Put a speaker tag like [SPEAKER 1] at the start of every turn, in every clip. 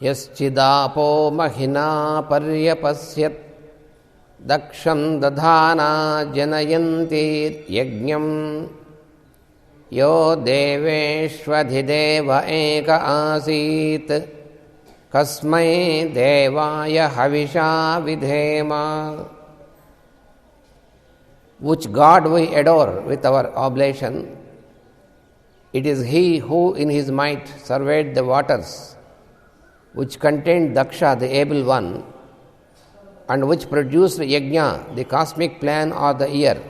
[SPEAKER 1] यश्चिदापो महिना पर्यपश्यत् दक्षं दधाना जनयन्तीर्यज्ञं यो देवेष्वधिदेव एक आसीत् कस्मै देवाय हविषा विधेम. Which God we adore with our oblation, it is He who in His might surveyed the waters, which contained Daksha, the able one, and which produced Yajna, the cosmic plan of the year.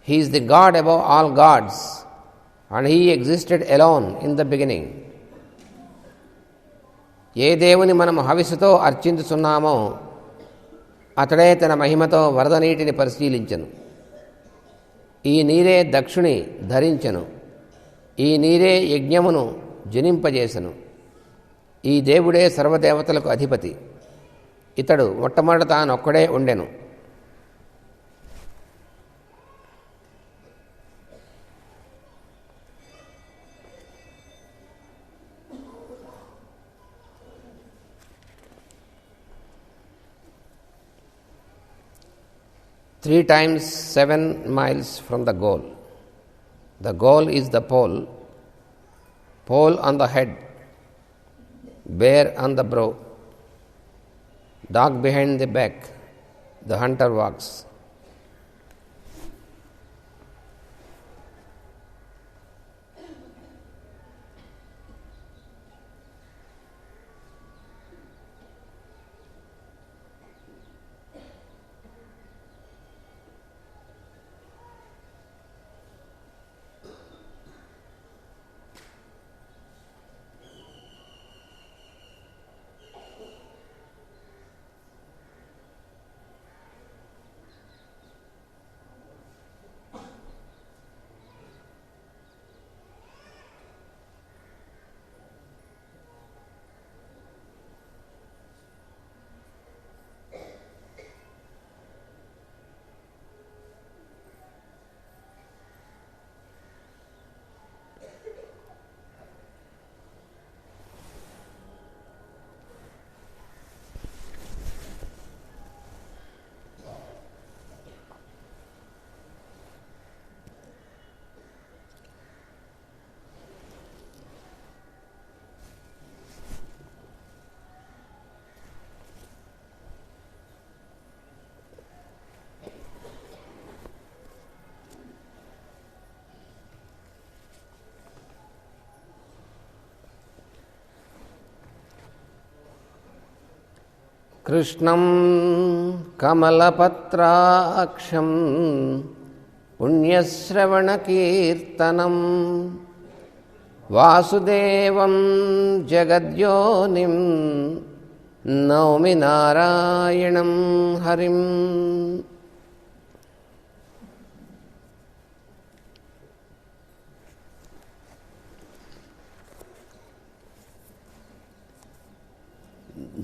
[SPEAKER 1] He is the God above all gods, and He existed alone in the beginning. ఏ దేవుని మనం హవిస్సుతో అర్చించుచున్నామో అతడే తన మహిమతో వరద నీటిని పరిశీలించెను. ఈ నీరే దక్షుని ధరించెను. ఈ నీరే యజ్ఞమును జనింపజేసెను. ఈ దేవుడే సర్వదేవతలకు అధిపతి. ఇతడు మొట్టమొదట తానొక్కడే ఉండెను. Three times 7 miles from the goal. The goal is the pole. Pole on the head, bear on the brow, dog behind the back, the hunter walks. కృష్ణం కమలపత్రాక్షం పుణ్యశ్రవణకీర్తనం వాసుదేవం జగద్యోనిం నౌమి నారాయణం హరిం.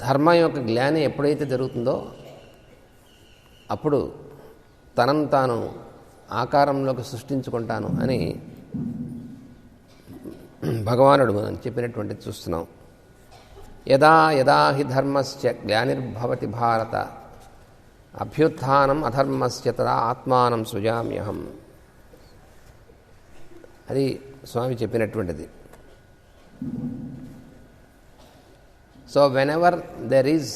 [SPEAKER 1] ధర్మం యొక్క జ్ఞానం ఎప్పుడైతే జరుగుతుందో అప్పుడు తనను తాను ఆకారంలోకి సృష్టించుకుంటాను అని భగవానుడు మనం చెప్పినటువంటిది చూస్తున్నాం. యదా యదా హి ధర్మస్య గ్లానిర్భవతి భారత అభ్యుత్థానం అధర్మస్య తదా ఆత్మానం సృజామ్యహం. అది స్వామి చెప్పినటువంటిది. So whenever there is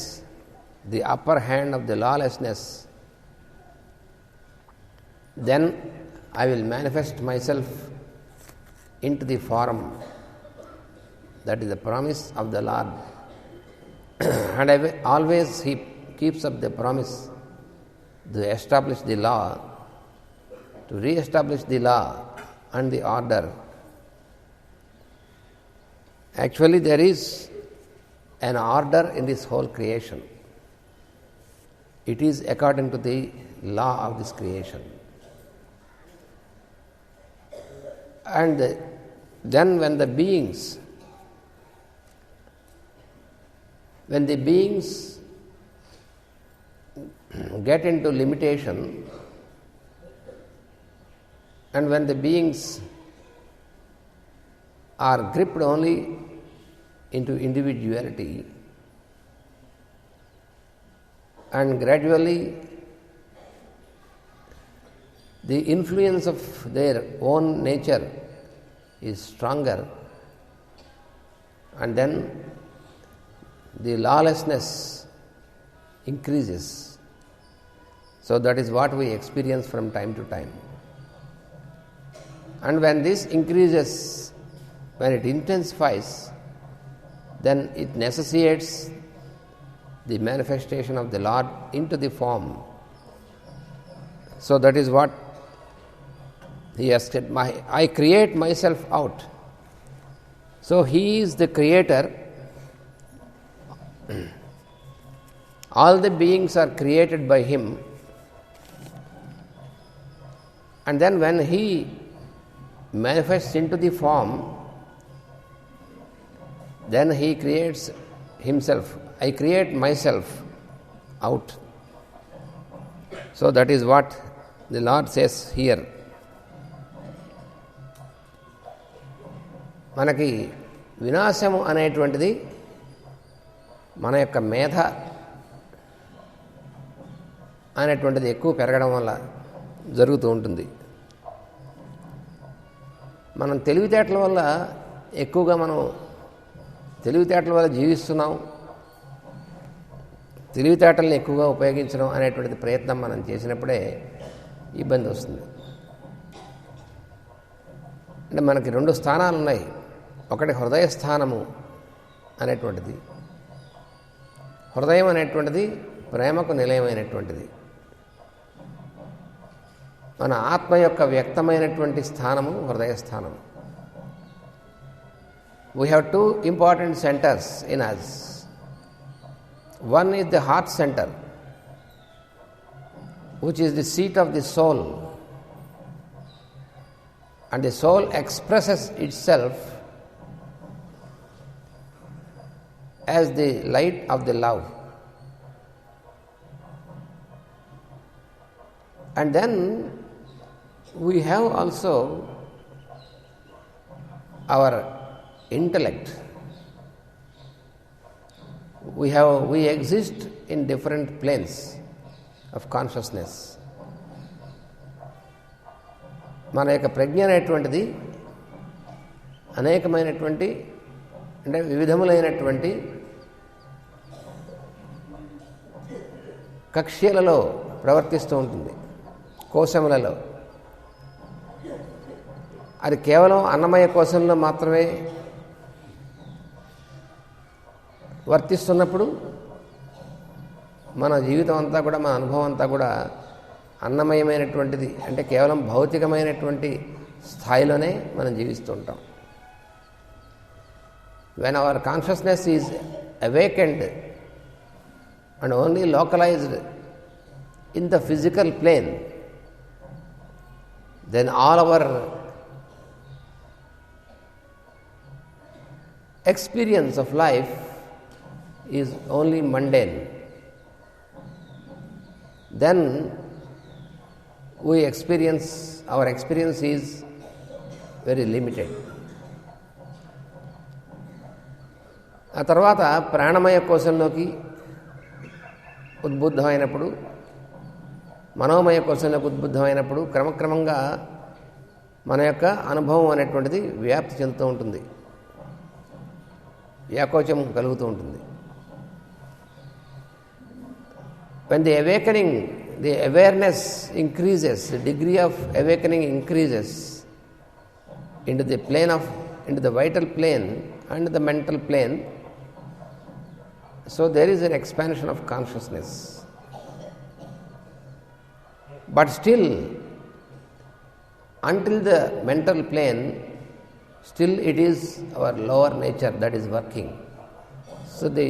[SPEAKER 1] the upper hand of the lawlessness, then I will manifest myself into the form. That is the promise of the Lord. And always He keeps up the promise to establish the law, to re-establish the law and the order. Actually there is an order in this whole creation. It is according to the law of this creation. And then when the beings get into limitation, and when the beings are gripped only into individuality, and gradually the influence of their own nature is stronger, and then the lawlessness increases. So that is what we experience from time to time. And when this increases, when it intensifies, then it necessitates the manifestation of the Lord into the form. So that is what he has said, I create myself out. So he is the creator. All the beings are created by him. And then when he manifests into the form, then he creates himself. I create myself out. So that is what the Lord says here. మనకి వినాశము అనేటువంటిది మన యొక్క మేధ అనేటువంటిది ఎక్కువ పెరగడం వల్ల జరుగుతూ ఉంటుంది. మనం తెలివితేటల వల్ల ఎక్కువగా మనం తెలివితేటల వల్ల జీవిస్తున్నాం, తెలివితేటల్ని ఎక్కువగా ఉపయోగించడం అనేటువంటిది ప్రయత్నం మనం చేసినప్పుడే ఇబ్బంది వస్తుంది. అంటే మనకి రెండు స్థానాలు ఉన్నాయి. ఒకటి హృదయ స్థానము అనేటువంటిది. హృదయం అనేటువంటిది ప్రేమకు నిలయమైనటువంటిది. మన ఆత్మ యొక్క వ్యక్తమైనటువంటి స్థానము హృదయ స్థానము. We have two important centers in us. One is the heart center, which is the seat of the soul, and the soul expresses itself as the light of the love. And then we have also our intellect. We exist in different planes of consciousness. మన యొక్క ప్రజ్ఞ అనేటువంటిది అనేకమైనటువంటి అంటే వివిధములైనటువంటి కక్ష్యలలో ప్రవర్తిస్తూ ఉంటుంది, కోశములలో. అది కేవలం అన్నమయ కోశంలో మాత్రమే వర్తిస్తున్నప్పుడు మన జీవితం అంతా కూడా, మన అనుభవం అంతా కూడా అన్నమయమైనటువంటిది, అంటే కేవలం భౌతికమైనటువంటి స్థాయిలోనే మనం జీవిస్తూ ఉంటాం. When our consciousness is awakened and only localized in the physical plane, then all our experience of life is only mundane. Then our experience is very limited. ఆ తర్వాత ప్రాణమయ కోశంలోకి ఉద్బుద్ధమైనప్పుడు, మనోమయ కోశంలోకి ఉద్బుద్ధమైనప్పుడు క్రమక్రమంగా మన యొక్క అనుభవం అనేటువంటిది వ్యాప్తి చెందుతూ ఉంటుంది, వ్యాకోచం కలుగుతూ ఉంటుంది. When the awakening, the awareness increases, the degree of awakening increases into the vital plane and the mental plane, so there is an expansion of consciousness. But still, until the mental plane, still it is our lower nature that is working. So the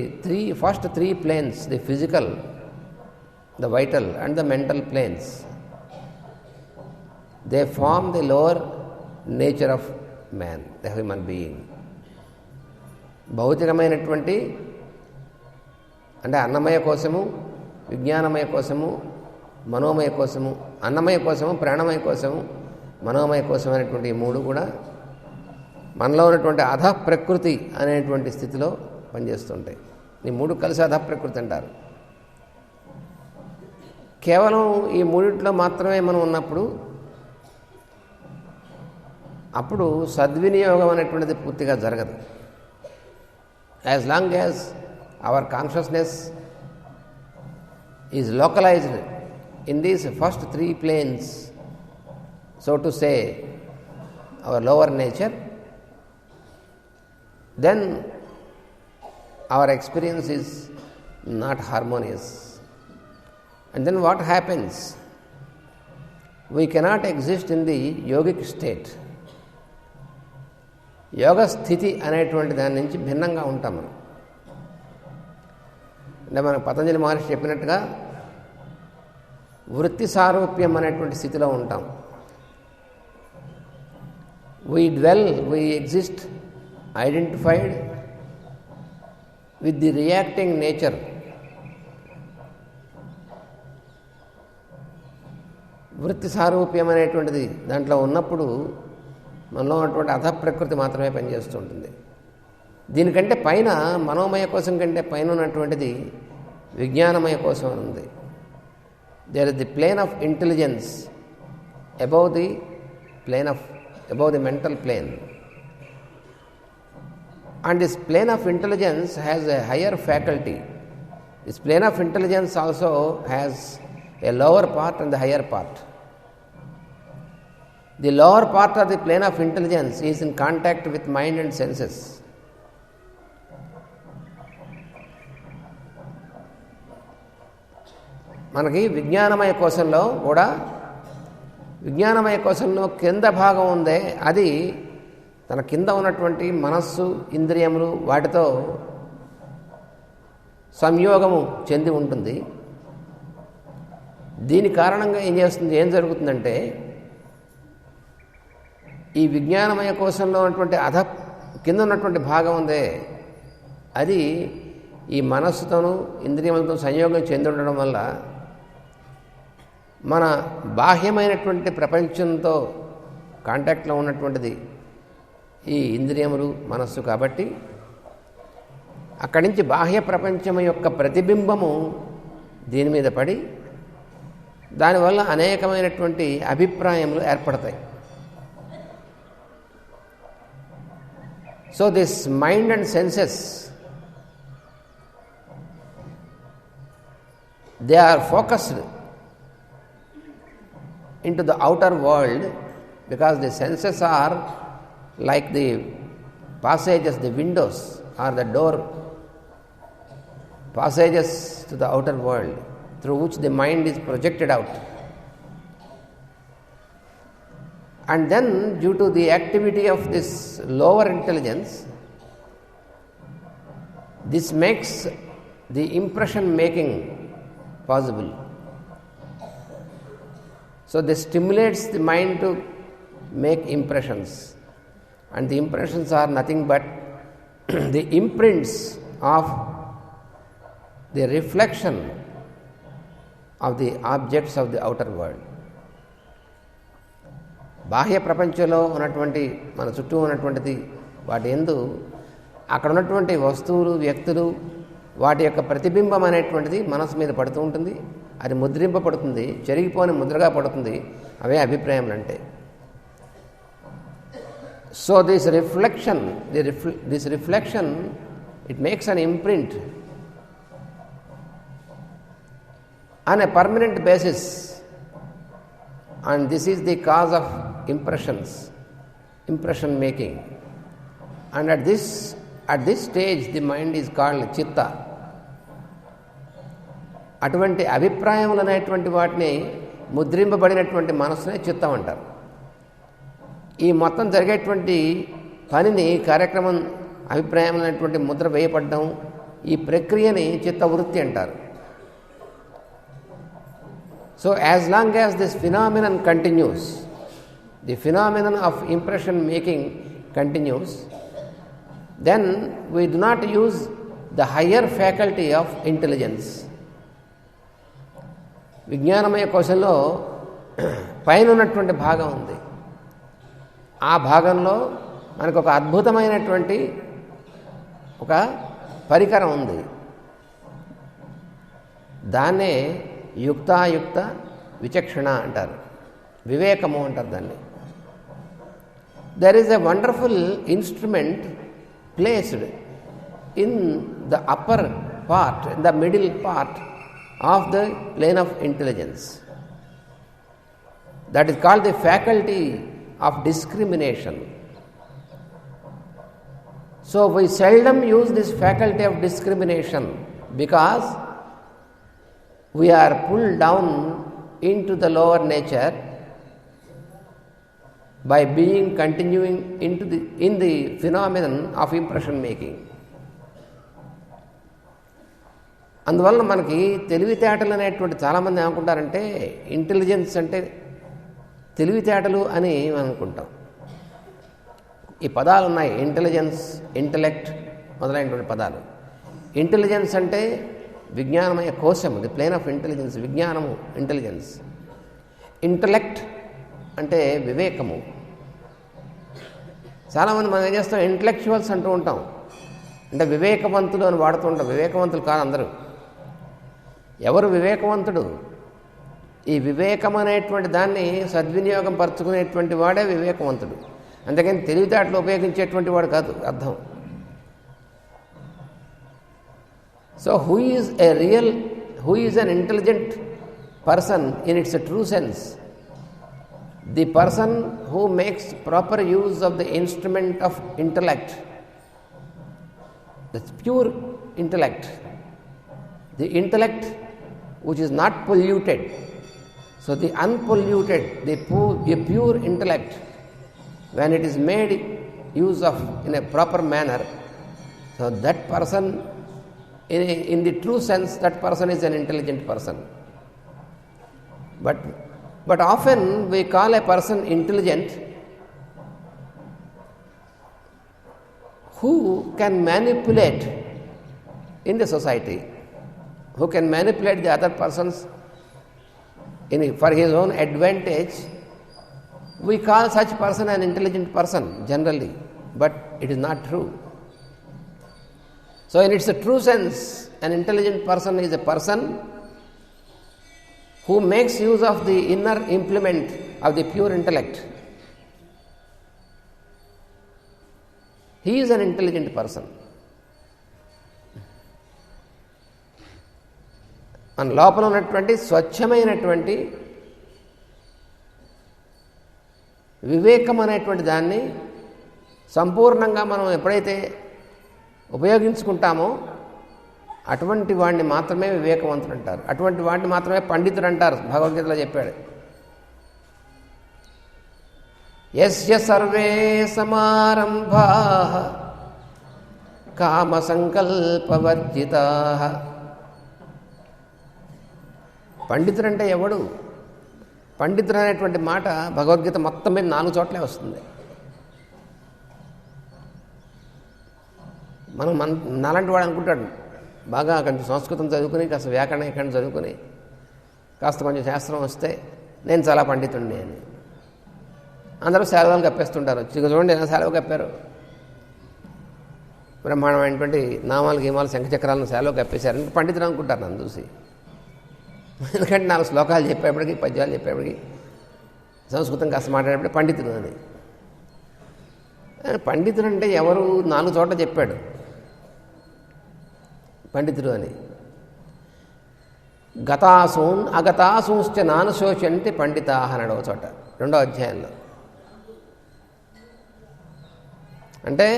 [SPEAKER 1] first three planes, the physical, the vital and the mental planes, they form the lower nature of man, the human being. భౌతికమైనటువంటి అంటే అన్నమయ కోశము, విజ్ఞానమయ కోశము, మనోమయ కోశము, అన్నమయ కోశము, ప్రాణమయ కోశము, మనోమయ కోశం అనేటువంటి మూడు కూడా మనలో ఉన్నటువంటి అధ ప్రకృతి అనేటువంటి స్థితిలో పనిచేస్తుంటాయి. ఈ మూడు కలిసి అధ ప్రకృతి అంటారు. కేవలం ఈ మూడిట్లో మాత్రమే మనం ఉన్నప్పుడు అప్పుడు సద్వినియోగం అనేటువంటిది పూర్తిగా జరగదు. As long as our consciousness is localised in these first 3 planes, so to say, our lower nature, then our experience is not harmonious. And then what happens? We cannot exist in the yogic state. యోగ స్థితి అనేటువంటి దాని నుంచి భిన్నంగా ఉంటాం మనం. అంటే మనకు పతంజలి మహర్షి చెప్పినట్టుగా వృత్తి సారూప్యం అనేటువంటి స్థితిలో ఉంటాం. We dwell, we exist identified with the reacting nature. వృత్తి సారూప్యం అనేటువంటిది దాంట్లో ఉన్నప్పుడు మనలో ఉన్నటువంటి అధ ప్రకృతి మాత్రమే పనిచేస్తూ ఉంటుంది. దీనికంటే పైన మనోమయ కోశం కంటే పైన ఉన్నటువంటిది విజ్ఞానమయ కోశం అని ఉంది. There is the plane of intelligence above the mental plane, and this plane of intelligence has a higher faculty. This plane of intelligence also has a lower part and the higher part. The lower part of the plane of intelligence is in contact with mind and senses. మనకి విజ్ఞానమయ కోశంలో కూడా విజ్ఞానమయ కోశంలో కింద భాగం ఉందే అది తన కింద ఉన్నటువంటి మనస్సు ఇంద్రియములు వాటితో సంయోగము చెంది ఉంటుంది. దీని కారణంగా ఏం జరుగుతుందంటే ఈ విజ్ఞానమయ కోశంలో ఉన్నటువంటి కింద ఉన్నటువంటి భాగం ఉందే అది ఈ మనస్సుతోనూ ఇంద్రియములతో సంయోగం చెంది ఉండడం వల్ల మన బాహ్యమైనటువంటి ప్రపంచంతో కాంటాక్ట్లో ఉన్నటువంటిది ఈ ఇంద్రియములు మనస్సు. కాబట్టి అక్కడి నుంచి బాహ్య ప్రపంచం యొక్క ప్రతిబింబము దీని మీద పడి దానివల్ల అనేకమైనటువంటి అభిప్రాయములు ఏర్పడతాయి. So this mind and senses they are focused into the outer world, because the senses are like the passages, the windows or the door passages to the outer world through which the mind is projected out. And then due to the activity of this lower intelligence, this makes the impression making possible. So this stimulates the mind to make impressions, and the impressions are nothing but the imprints of the reflection of the objects of the outer world. బాహ్య ప్రపంచంలో ఉన్నటువంటి మన చుట్టూ ఉన్నటువంటిది వాటి యందు అక్కడ ఉన్నటువంటి వస్తువులు వ్యక్తులు వాటి యొక్క ప్రతిబింబం అనేటువంటిది మనసు మీద పడుతూ ఉంటుంది. అది ముద్రింపబడుతుంది, చెరిగిపోని ముద్రగా పడుతుంది. అవే అభిప్రాయములు అంటే. So this reflection it makes an imprint on a permanent basis, and this is the cause of impression making. And at this stage the mind is called chitta. అటువంటి అభిప్రాయములు అనేటువంటి వాటిని ముద్రింపబడినటువంటి మనసునే చిత్తం అంటారు. ఈ మొత్తం జరిగేటువంటి పనిని కార్యక్రమం అభిప్రాయం అనేటువంటి ముద్ర వేయబడడం ఈ ప్రక్రియని చిత్తవృత్తి అంటారు. So as long as this phenomenon continuous, the phenomenon of impression making continuous, then we do not use the higher faculty of intelligence. విజ్ఞానమయ కోశంలో పైన ఉన్నటువంటి భాగం ఉంది. ఆ భాగంలో మనకు ఒక అద్భుతమైనటువంటి ఒక పరికరం ఉంది. దాన్నే యుక్తాయుక్త విచక్షణ అంటారు, వివేకము అంటారు దాన్ని. There is a wonderful instrument placed in the upper part, in the middle part of the plane of intelligence. That is called the faculty of discrimination. So we seldom use this faculty of discrimination because we are pulled down into the lower nature by being continuing in the phenomenon of impression making. అందువలన మనకి తెలివితేటలు అనేటువంటి చాలామంది ఏమనుకుంటారంటే intelligence అంటే తెలివితేటలు అని అనుకుంటాం. ఈ పదాలు ఉన్నాయి, ఇంటెలిజెన్స్, ఇంటలెక్ట్ మొదలైనటువంటి పదాలు. ఇంటెలిజెన్స్ అంటే విజ్ఞానమయ కోశం, ది ప్లేన్ ఆఫ్ ఇంటెలిజెన్స్, విజ్ఞానము ఇంటెలిజెన్స్. ఇంటలెక్ట్ అంటే వివేకము. చాలామంది మనం ఏం చేస్తాం, ఇంటలెక్చువల్స్ అంటూ ఉంటాం, అంటే వివేకవంతులు అని వాడుతూ ఉంటాం. వివేకవంతులు కాదు అందరూ. ఎవరు వివేకవంతుడు? ఈ వివేకం అనేటువంటి దాన్ని సద్వినియోగం పరుచుకునేటువంటి వాడే వివేకవంతుడు. అంతేకాని తెలివితేటలు ఉపయోగించేటువంటి వాడు కాదు అర్థం. So who is an intelligent person in it's true sense? The person who makes proper use of the instrument of intellect, the pure intellect, the intellect which is not polluted. So the unpolluted, the pure intellect, when it is made use of in a proper manner, so that person, in the true sense, that person is an intelligent person. But often we call a person intelligent who can manipulate in the society, who can manipulate the other persons for his own advantage. We call such person an intelligent person generally, but it is not true. So in its true sense, an intelligent person is a person who makes use of the inner implement of the pure intellect. He is an intelligent person. మన లోపల ఉన్నటువంటి స్వచ్ఛమైనటువంటి వివేకం అనేటువంటి దాన్ని సంపూర్ణంగా మనం ఎప్పుడైతే ఉపయోగించుకుంటామో అటువంటి వాడిని మాత్రమే వివేకవంతుడు అంటారు. అటువంటి వాడిని మాత్రమే పండితుడు అంటారు. భగవద్గీతలో చెప్పాడు, యస్య సర్వే సమారంభాః కామ సంకల్పవర్జితాః. పండితుడు అంటే ఎవడు? పండితుడు అనేటువంటి మాట భగవద్గీత మొత్తం మీద 4 చోట్లే వస్తుంది. నాలాంటి వాడు అనుకుంటాడు, బాగా కొంచెం సంస్కృతం చదువుకుని, కాస్త వ్యాకరణ ఇక్కడ చదువుకుని, కాస్త కొంచెం శాస్త్రం వస్తే నేను చాలా పండితుడిని అని. అందరూ సెలవులు కప్పేస్తుంటారు. చూడండి ఎలా సెలవు కప్పారు, బ్రహ్మాండమైనటువంటి నామాలు గీమాలు శంఖచక్రాలను సెలవు కప్పేశారు. పండితుడు అనుకుంటారు నన్ను చూసి. ఎందుకంటే 4 శ్లోకాలు చెప్పేప్పటికీ, పద్యాలు చెప్పేప్పటికీ, సంస్కృతం కాస్త మాట్లాడేప్పటికీ పండితుడు అని. పండితుడు అంటే ఎవరు? 4 చోట్ల చెప్పాడు పండితుడు అని. గతాసూన్ అగతాసూశ్చ నానుశోచంతి పండితాః అన్నాడు ఒక చోట, 2వ అధ్యాయంలో. అంటే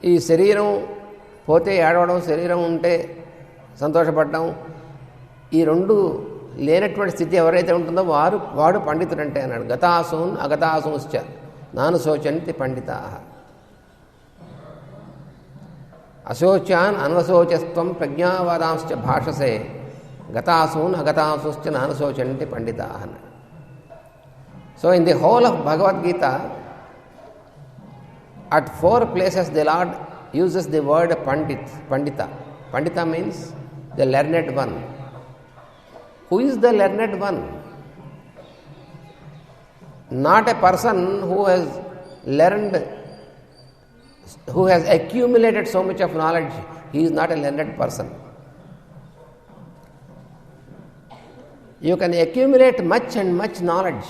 [SPEAKER 1] ఈ శరీరం పోతే ఏడవడం, శరీరం ఉంటే సంతోషపడడం, ఈ 2 లేనటువంటి స్థితి ఎవరైతే ఉంటుందో వాడు పండితుడు అంటే అన్నాడు. గతాసూన్ అగతాసూశ్చ నానుశోచంతి పండితాః. అశోచాన్ అనవశోచస్త్వం ప్రజ్ఞావాదాంశ్చ భాషసే గతాసూన్ అగతాసూశ్చ నానుశోచంతి పండితాః అన్నాడు. So in the whole of Bhagavad Gita, at 4 places the Lord uses the word pandita. Pandita means the learned one. Who is the learned one? Not a person who has learned, who has accumulated so much of knowledge, he is not a learned person. You can accumulate much and much knowledge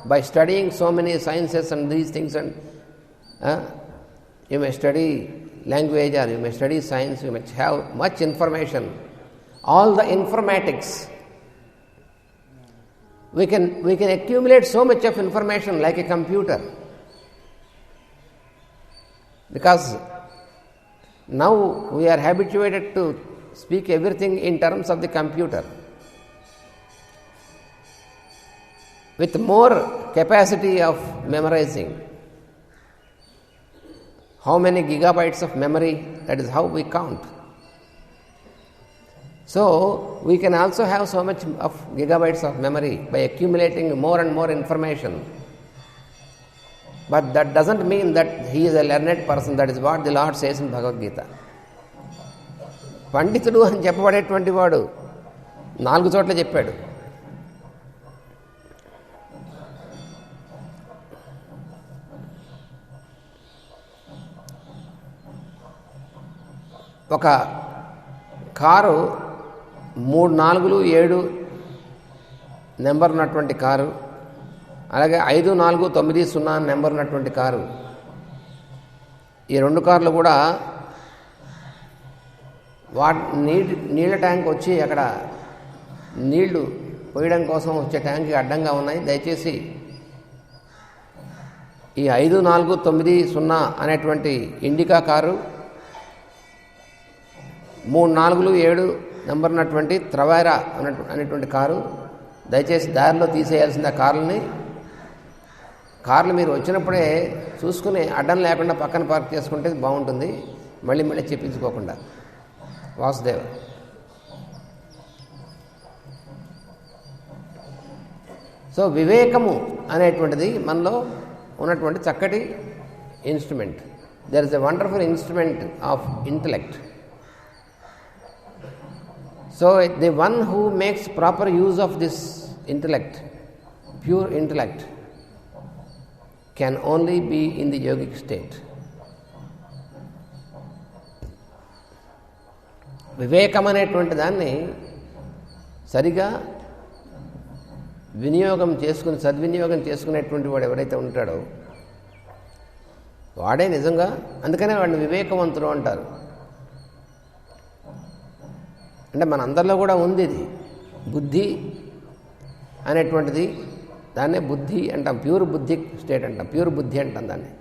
[SPEAKER 1] by studying so many sciences and these things, and you may study language or you may study science, you may have much information. All the informatics, we can accumulate so much of information like a computer, because now we are habituated to speak everything in terms of the computer. With more capacity of memorizing, how many gigabytes of memory, that is how we count. So we can also have so much of gigabytes of memory by accumulating more and more information. But that doesn't mean that he is a learned person. That is what the Lord says in Bhagavad Gita. పండితుడు అని చెప్పబడేటువంటి వాడు 4 చోట్ల చెప్పాడు. ఒక car 3, 4, 7 number ఉన్నటువంటి car, అలాగే 5, 4, 9, 0 number ఉన్నటువంటి car, ఈ 2 కార్లు కూడా నీళ్ళ ట్యాంక్ వచ్చి అక్కడ నీళ్లు పోయడం కోసం వచ్చే ట్యాంక్కి అడ్డంగా ఉన్నాయి. దయచేసి ఈ 5, 4, 9, 0 అనేటువంటి ఇండికా కారు, 3, 4, 7 నెంబర్ ఉన్నటువంటి త్రవైరా అనేటువంటి కారు దయచేసి దారిలో తీసేయాల్సిన కార్లు మీరు వచ్చినప్పుడే చూసుకుని అడ్డం లేకుండా పక్కన పార్క్ చేసుకుంటే బాగుంటుంది, మళ్ళీ చెప్పించుకోకుండా. వాసుదేవ. సో వివేకము అనేటువంటిది మనలో ఉన్నటువంటి చక్కటి instrument. There is a wonderful instrument of intellect. So the one who makes proper use of this intellect, pure intellect, can only be in the yogic state. వివేకం అనేటువంటి దాన్ని సరిగా సద్వినియోగం చేసుకునేటువంటి వాడు ఎవరైతే ఉంటాడో వాడే నిజంగా, అందుకనే వాడిని వివేకవంతుడు అంటారు. అంటే మన అందరిలో కూడా ఉంది ఇది బుద్ధి అనేటువంటిది. దాన్నే బుద్ధి అంటాం, ప్యూర్ బుద్ధి స్టేట్ అంటాం, ప్యూర్ బుద్ధి అంటాం దాన్ని,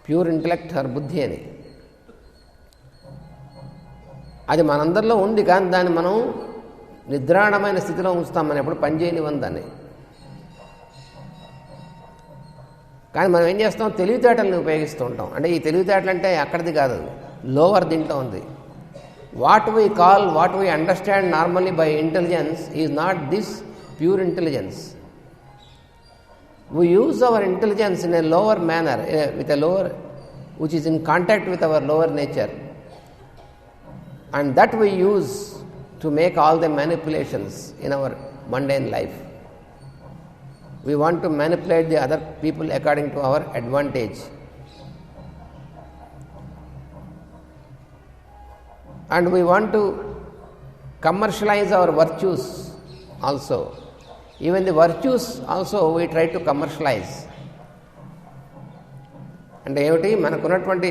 [SPEAKER 1] ప్యూర్ ఇంటలెక్ట్ ఆర్ బుద్ధి అని. అది మనందరిలో ఉంది, కానీ దాన్ని మనం నిద్రాణమైన స్థితిలో ఉంచుతాం, మనం ఎప్పుడు పనిచేయనివ్వం దాన్ని. కానీ మనం ఏం చేస్తాం, తెలివితేటలను ఉపయోగిస్తూ ఉంటాం. అంటే ఈ తెలివితేటలు అంటే అక్కడిది కాదు, లోవర్ దీంట్లో ఉంది. What we understand normally by intelligence is not this pure intelligence. We use our intelligence in a lower manner, with a lower, which is in contact with our lower nature, and that we use to make all the manipulations in our mundane life. We want to manipulate the other people according to our advantage. And we want to commercialize our virtues also. Even the virtues also we try to commercialize. అంటే ఏమిటి, మనకున్నటువంటి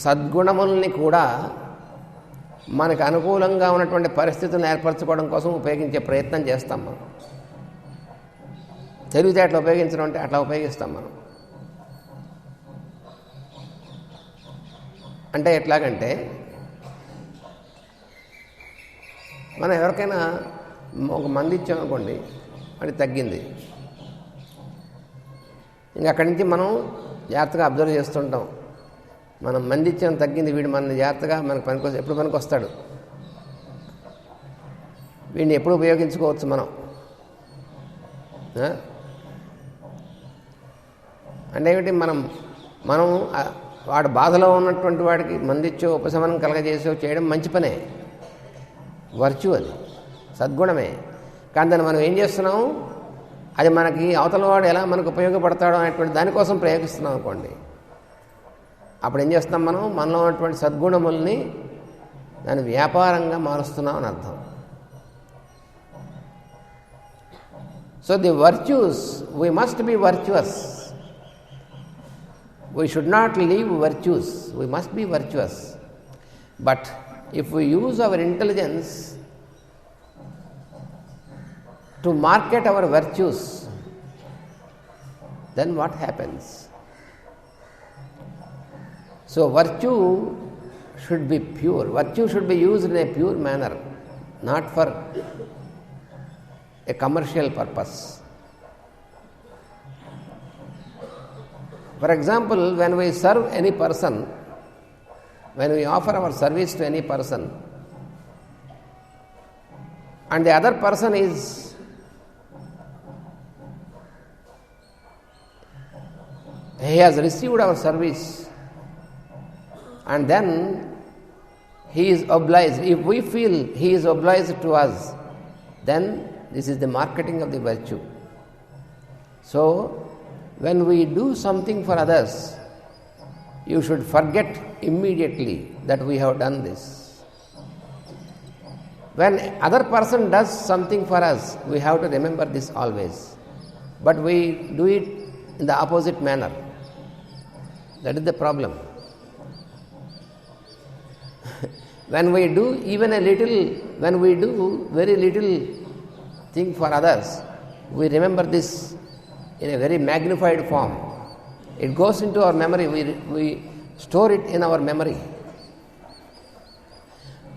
[SPEAKER 1] సద్గుణముల్ని కూడా మనకు అనుకూలంగా ఉన్నటువంటి పరిస్థితులను ఏర్పరచుకోవడం కోసం ఉపయోగించే ప్రయత్నం చేస్తాం మనం. తెలివితేటలు ఉపయోగించడం అంటే అట్లా ఉపయోగిస్తాం మనం. అంటే ఎట్లాగంటే, మనం ఎవరికైనా ఒక మంది ఇచ్చామనుకోండి, అది తగ్గింది, ఇంకా అక్కడి నుంచి మనం జాగ్రత్తగా అబ్జర్వ్ చేస్తుంటాం. మనం మంది ఇచ్చాం, తగ్గింది, వీడు మన జాగ్రత్తగా మనకు ఎప్పుడు పనికి వస్తాడు, వీడిని ఎప్పుడు ఉపయోగించుకోవచ్చు మనం. అంటే ఏమిటి, మనం వాడు బాధలో ఉన్నటువంటి వాడికి మందిచ్చో ఉపశమనం కలగజేసో చేయడం మంచి పనే, వర్చ్యూ, అది సద్గుణమే. కానీ దాన్ని మనం ఏం చేస్తున్నాం, అది మనకి అవతలవాడు ఎలా మనకు ఉపయోగపడతాడో అనేటువంటి దానికోసం ప్రయోగిస్తున్నాం అనుకోండి, అప్పుడు ఏం చేస్తాం మనం? మనలో ఉన్నటువంటి సద్గుణముల్ని దాన్ని వ్యాపారంగా మారుస్తున్నాం అని అర్థం. So the virtues, we must be virtuous. We should not leave virtues, we must be virtuous. But if we use our intelligence to market our virtues, then what happens? So virtue should be pure. Virtue should be used in a pure manner, not for a commercial purpose. For example, when we serve any person, when we offer our service to any person and the other person he has received our service and then he is obliged, if we feel he is obliged to us, then this is the marketing of the virtue. So when we do something for others, you should forget immediately that we have done this. When other person does something for us, we have to remember this always. But we do it in the opposite manner. That is the problem. When we do even a little, when we do very little thing for others, we remember this in a very magnified form. It goes into our memory, we store it in our memory.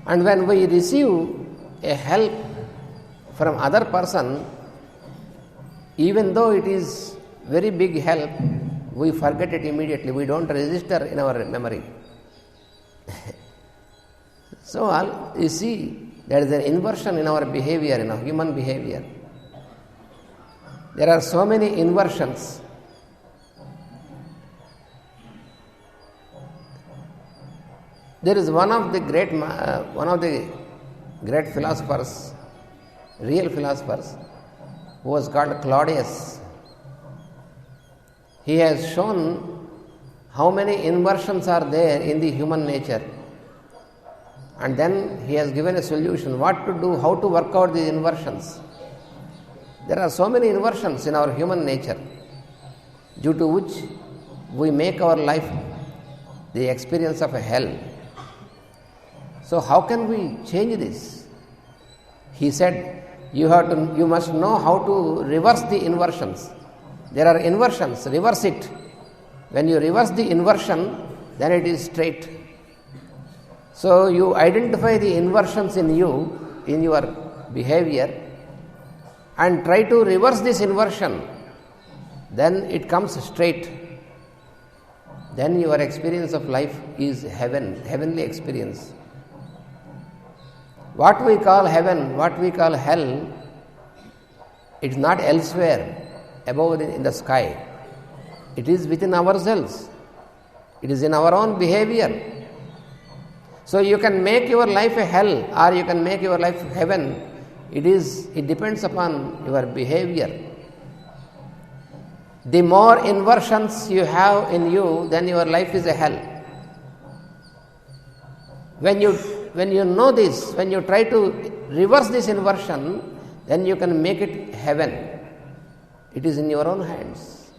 [SPEAKER 1] And when we receive a help from other person, even though it is very big help, we forget it immediately. We don't register in our memory. So you see, there is an inversion in our behavior, in our human behavior. There are so many inversions. There is one of the great philosophers, real philosophers, who was called Claudius. He has shown how many inversions are there in the human nature, and then he has given a solution what to do, how to work out these inversions. There are so many inversions in our human nature, due to which we make our life the experience of a hell. So how can we change this? He said, you must know how to reverse the inversions. There are inversions, reverse it. When you reverse the inversion, then it is straight. So you identify the inversions in you, in your behavior, and try to reverse this inversion. Then it comes straight. Then your experience of life is heavenly experience. What we call heaven, what we call hell, it is not elsewhere above in the sky. It is within ourselves. It is in our own behavior. So you can make your life a hell or you can make your life heaven. It depends upon your behavior. The more inversions you have in you, then your life is a hell. When you know this, when you try to reverse this inversion, then you can make it heaven. It is in your own hands.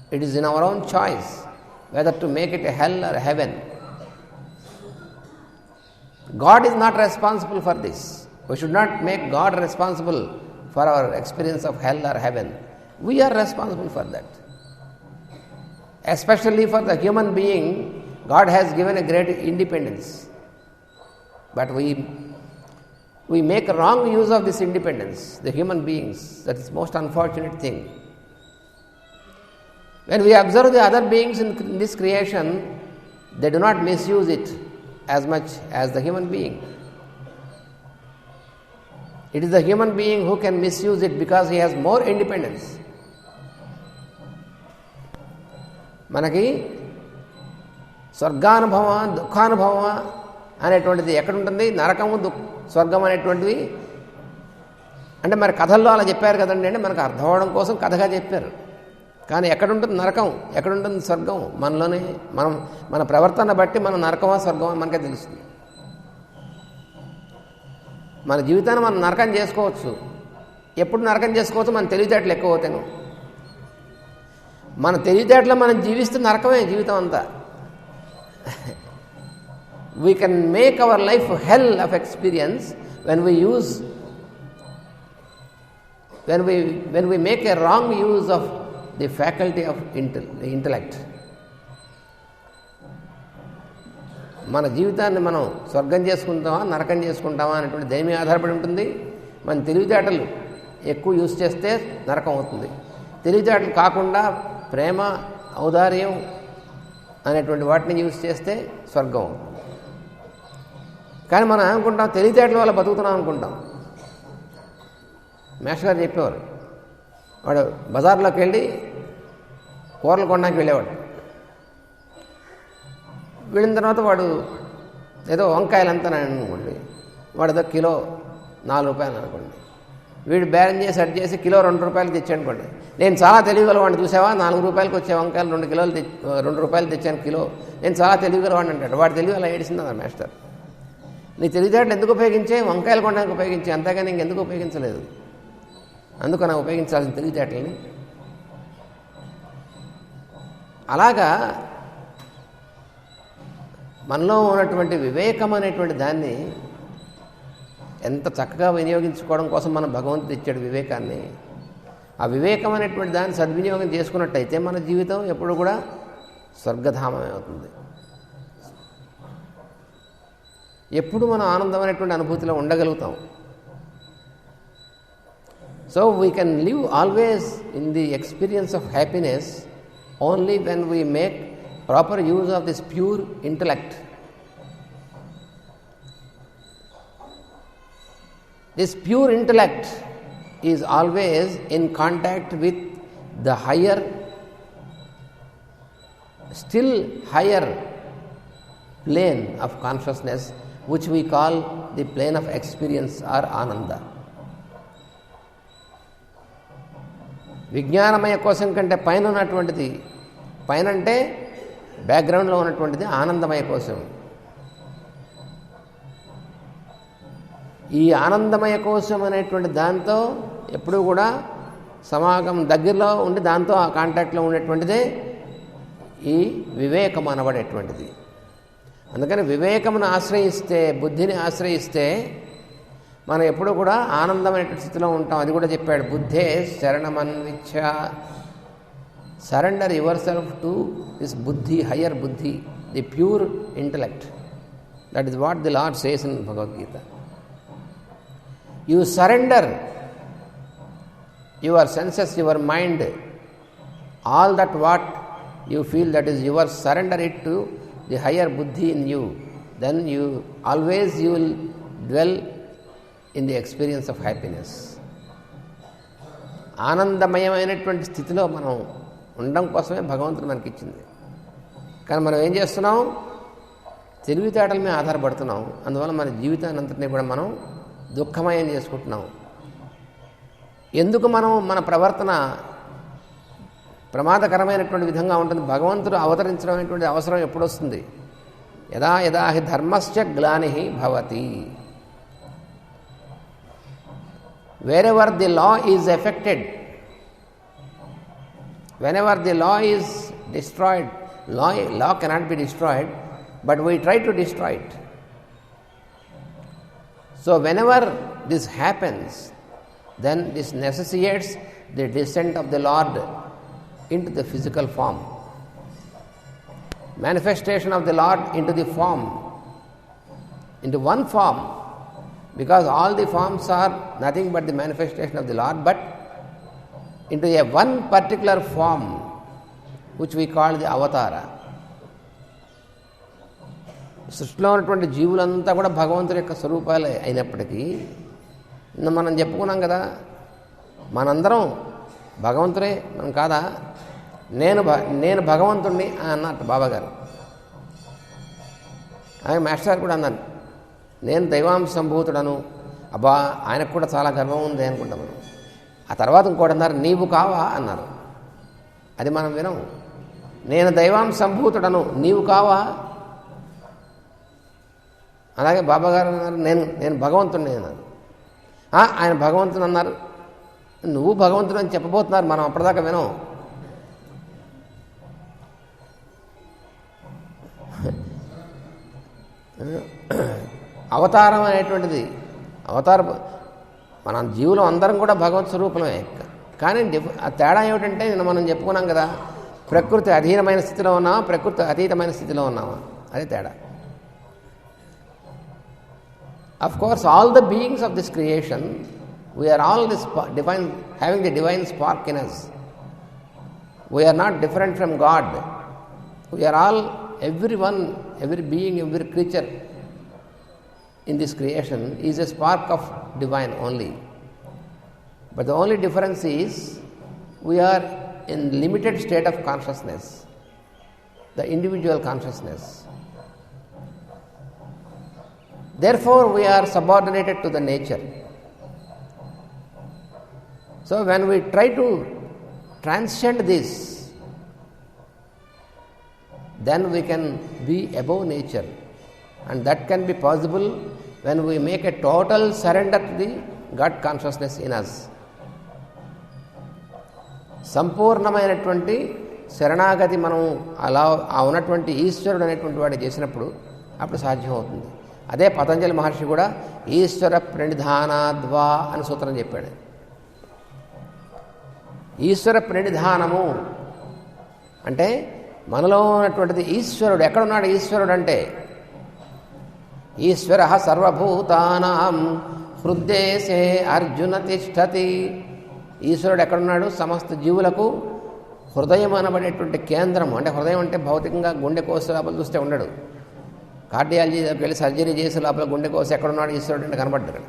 [SPEAKER 1] It is in our own choice whether to make it a hell or a heaven. God is not responsible for this. We should not make God responsible for our experience of hell or heaven. We are responsible for that. Especially for the human being, God has given a great independence. But we make wrong use of this independence, the human beings. That is the most unfortunate thing. When we observe the other beings in this creation, they do not misuse it as much as the human being. It is the human being who can misuse it because he has more independence. మనకి స్వర్గానుభవం అనేటువంటిది ఎక్కడుంటుంది? నరకము స్వర్గం అనేటువంటివి అంటే మరి కథల్లో అలా చెప్పారు కదండి, అంటే మనకు అర్థం అవడం కోసం కథగా చెప్పారు. కానీ ఎక్కడుంటుంది నరకం, ఎక్కడుంటుంది స్వర్గం? మనలోనే. మన ప్రవర్తన బట్టి మనం నరకమా స్వర్గమా మనకే తెలుస్తుంది. మన జీవితాన్ని మనం నరకం చేసుకోవచ్చు. ఎప్పుడు నరకం చేసుకోవచ్చు? మన తెలివితేటలు ఎక్కువ అవుతాను. మన తెలివితేటలో మనం జీవిస్తే నరకమే జీవితం అంతా. We can make our life hell of experience when we make a wrong use of the faculty of intellect. మన జీవితాన్ని మనం స్వర్గం చేసుకుంటామా నరకం చేసుకుంటామా అనేటువంటి దేని మీద ఆధారపడి ఉంటుంది. మన తెలివితేటలు ఎక్కువ యూజ్ చేస్తే నరకం అవుతుంది. తెలివితేటలు కాకుండా ప్రేమ ఔదార్యం అనేటువంటి వాటిని యూజ్ చేస్తే స్వర్గం అవుతుంది. కానీ మనం అనుకుంటాం తెలివితేటల వల్ల బతుకుతున్నాం అనుకుంటాం. మేష్ గారు చెప్పేవారు, వాడు బజార్లోకి వెళ్ళి కూరలు కొనడానికి వెళ్ళేవాడు. వెళ్ళిన తర్వాత వాడు ఏదో వంకాయలు అంతా అనుకోండి, వాడు ఏదో కిలో 4 రూపాయలు అనుకోండి. వీడు బేరం చేసి అడ్డు చేసి కిలో 2 రూపాయలు తెచ్చానుకోండి. నేను చాలా తెలివిగలవాడిని, చూసావా 4 రూపాయలకి వచ్చే వంకాయలు 2 రూపాయలు తెచ్చాను కిలో, నేను చాలా తెలివిగలవాడిని అంటాడు. వాడు తెలివి అలా ఏడిసింది అన్న మాస్టర్. నీ తెలివితేటలు ఎందుకు ఉపయోగించే? వంకాయలు కొనడానికి ఉపయోగించే, అంతేగాని ఇంకెందుకు ఉపయోగించలేదు. అందుకు నాకు ఉపయోగించాల్సిన తెలివితేటల్ని. అలాగా మనలో ఉన్నటువంటి వివేకం అనేటువంటి దాన్ని ఎంత చక్కగా వినియోగించుకోవడం కోసం మనం భగవంతుడు ఇచ్చాడు వివేకాన్ని. ఆ వివేకం అనేటువంటి దాన్ని సద్వినియోగం చేసుకున్నట్టయితే మన జీవితం ఎప్పుడు కూడా స్వర్గధామమే అవుతుంది. ఎప్పుడు మనం ఆనందం అనేటువంటి అనుభూతిలో ఉండగలుగుతాం. So we can live always in the experience of happiness only when we make proper use of this pure intellect. This pure intellect is always in contact with the higher, still higher plane of consciousness, which we call the plane of experience or ananda. విజ్ఞానమయ కోశం కంటే పైన ఉన్నటువంటిది, పైన అంటే బ్యాక్గ్రౌండ్లో ఉన్నటువంటిది ఆనందమయ కోశం. ఈ ఆనందమయ కోశం అనేటువంటి దాంతో ఎప్పుడూ కూడా సమాగం దగ్గరలో ఉండి దాంతో ఆ కాంటాక్ట్లో ఉండేటువంటిదే ఈ వివేకం అనబడేటువంటిది. అందుకని వివేకమును ఆశ్రయిస్తే, బుద్ధిని ఆశ్రయిస్తే మనం ఎప్పుడూ కూడా ఆనందమైనటువంటి స్థితిలో ఉంటాం. అది కూడా చెప్పాడు, బుద్ధే శరణమన్విచ్చ, surrender your self to this buddhi, higher buddhi, the pure intellect. That is what the lord says in Bhagavad Gita. You surrender your senses, your mind, all that what you feel that is yours, surrender it to the higher buddhi in you. Then you will dwell in the experience of happiness. ఆనందమయమైనటువంటి స్థితిలో మనం ఉండడం కోసమే భగవంతుడు మనకి ఇచ్చింది. కానీ మనం ఏం చేస్తున్నాం? తెలివితేటల మీద ఆధారపడుతున్నాం. అందువల్ల మన జీవితాన్ని అంతటినీ కూడా మనం దుఃఖమయం చేసుకుంటున్నాం. ఎందుకు మనం మన ప్రవర్తన ప్రమాదకరమైనటువంటి విధంగా ఉంటుంది? భగవంతుడు అవతరించడం అనేటువంటి అవసరం ఎప్పుడు వస్తుంది? యదా యదా హి ధర్మశ్చ గ్లానిః భవతి. Wherever the law is affected, whenever the law is destroyed, law cannot be destroyed, but we try to destroy it. So whenever this happens, then this necessitates the descent of the Lord into the physical form, manifestation of the Lord into the form, into one form, because all the forms are nothing but the manifestation of the Lord, but into a one particular form which we call the avatara. సృష్టిలో ఉన్నటువంటి జీవులంతా కూడా భగవంతుడి యొక్క స్వరూపాలే అయినప్పటికీ మనం చెప్పుకున్నాం కదా, మనందరం భగవంతుడే, మనం కాదా? నేను భగవంతుడిని అన్నట్టు బాబాగారు. ఆయన మాస్టర్ కూడా అన్నాను, నేను దైవాంశ సంభూతుడను, అబ్బా ఆయనకు కూడా చాలా గర్వం ఉంది అనుకుంటాం మనం. ఆ తర్వాత ఇంకోటి అన్నారు, నీవు కావా అన్నారు. అది మనం వినం. నేను దైవాం సంభూతుడను, నీవు కావా. అలాగే బాబాగారు అన్నారు, నేను భగవంతుడిని అన్నారు. ఆయన భగవంతుడు అన్నారు, నువ్వు భగవంతుడు అని చెప్పబోతున్నారు, మనం అప్పటిదాకా వినం. అవతారం అనేటువంటిది మన జీవులు అందరం కూడా భగవత్ స్వరూపమే. కానీ ఆ తేడా ఏమిటంటే మనం చెప్పుకున్నాం కదా, ప్రకృతి అధీనమైన స్థితిలో ఉన్నామా, ప్రకృతి అతీతమైన స్థితిలో ఉన్నామా, అదే తేడా. Of course, all the beings of this creation, we are all this divine, having the divine spark in us. We are not different from God. We are all, everyone, every being, every creature in this creation is a spark of divine only. But the only difference is we are in limited state of consciousness, the individual consciousness. Therefore, we are subordinated to the nature. So, when we try to transcend this, then we can be above nature. And that can be possible when we make a total surrender to the God consciousness in us. సంపూర్ణమైనటువంటి శరణాగతి మనం అలా ఉన్నటువంటి ఈశ్వరుడు అనేటువంటి వాడు చేసినప్పుడు అప్పుడు సాధ్యం అవుతుంది. అదే పతంజలి మహర్షి కూడా ఈశ్వర ప్రణిధానాద్వా అని సూత్రం చెప్పాడు. ఈశ్వర ప్రణిధానము అంటే మనలో ఉన్నటువంటిది ఈశ్వరుడు. ఎక్కడున్నాడు ఈశ్వరుడు అంటే, ఈశ్వర సర్వభూతానాం హృద్దేశే అర్జున తిష్టతి. ఈశ్వరుడు ఎక్కడున్నాడు? సమస్త జీవులకు హృదయం అనబడేటువంటి కేంద్రం. అంటే హృదయం అంటే భౌతికంగా గుండె కోస లోపల చూస్తే ఉండడు. కార్డియాలజీకి వెళ్ళి సర్జరీ చేసే లోపల గుండె కోస ఎక్కడున్నాడు ఈశ్వరుడు అంటే కనబడ్డాడు.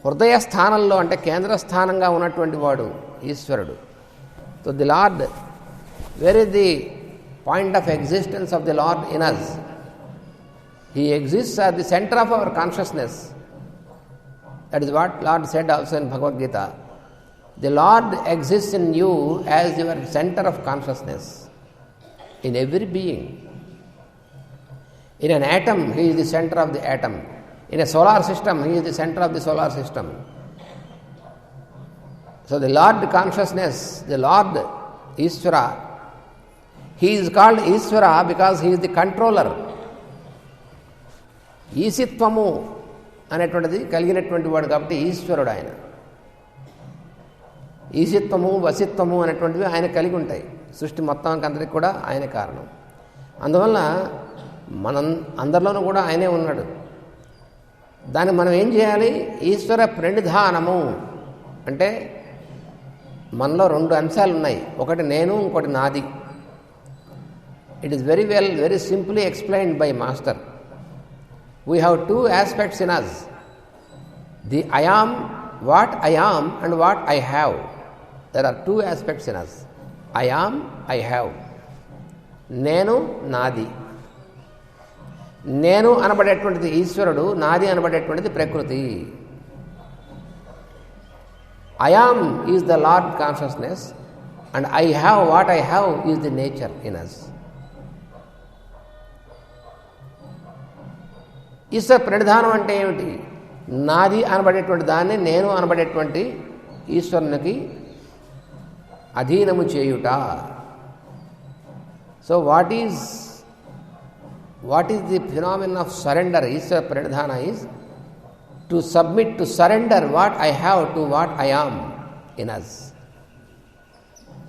[SPEAKER 1] హృదయ స్థానంలో అంటే కేంద్ర స్థానంగా ఉన్నటువంటి వాడు ఈశ్వరుడు. So the Lord, where is the point of existence of the Lord in us? He exists at the centre of our consciousness. That is what Lord said also in Bhagavad Gita. The Lord exists in you as your center of consciousness, in every being. In an atom, He is the center of the atom. In a solar system, He is the center of the solar system. So the Lord consciousness, the Lord Ishvara, He is called Ishvara because He is the controller. ఈశిత్వము అనేటువంటిది కలిగినటువంటి వాడు కాబట్టి ఈశ్వరుడు ఆయన. ఈశిత్వము వసిత్వము అనేటువంటివి ఆయన కలిగి ఉంటాయి. సృష్టి మొత్తానికి అందరికి కూడా ఆయనే కారణం. అందువల్ల అందరిలోనూ కూడా ఆయనే ఉన్నాడు. దాన్ని మనం ఏం చేయాలి? ఈశ్వర ప్రణిధానము అంటే మనలో రెండు అంశాలు ఉన్నాయి. ఒకటి నేను, ఇంకోటి నాది. It is very simply explained by master. We have two aspects in us. The I am, what I am and what I have. There are two aspects in us. I am, I have. నేను, నాది. నేను అనబడేటువంటిది ఈశ్వరుడు, నాది అనబడేటువంటిది ప్రకృతి. I am is the Lord consciousness and I have, what I have is the nature in us. ఈశ్వర ప్రణిధానం అంటే ఏమిటి? నాది అనబడేటువంటి దాన్ని నేను అనబడేటువంటి ఈశ్వరునికి అధీనము చేయుట. So what is the phenomenon of surrender? Ishvara pranidhana is to submit, to surrender what I have to what I am in us.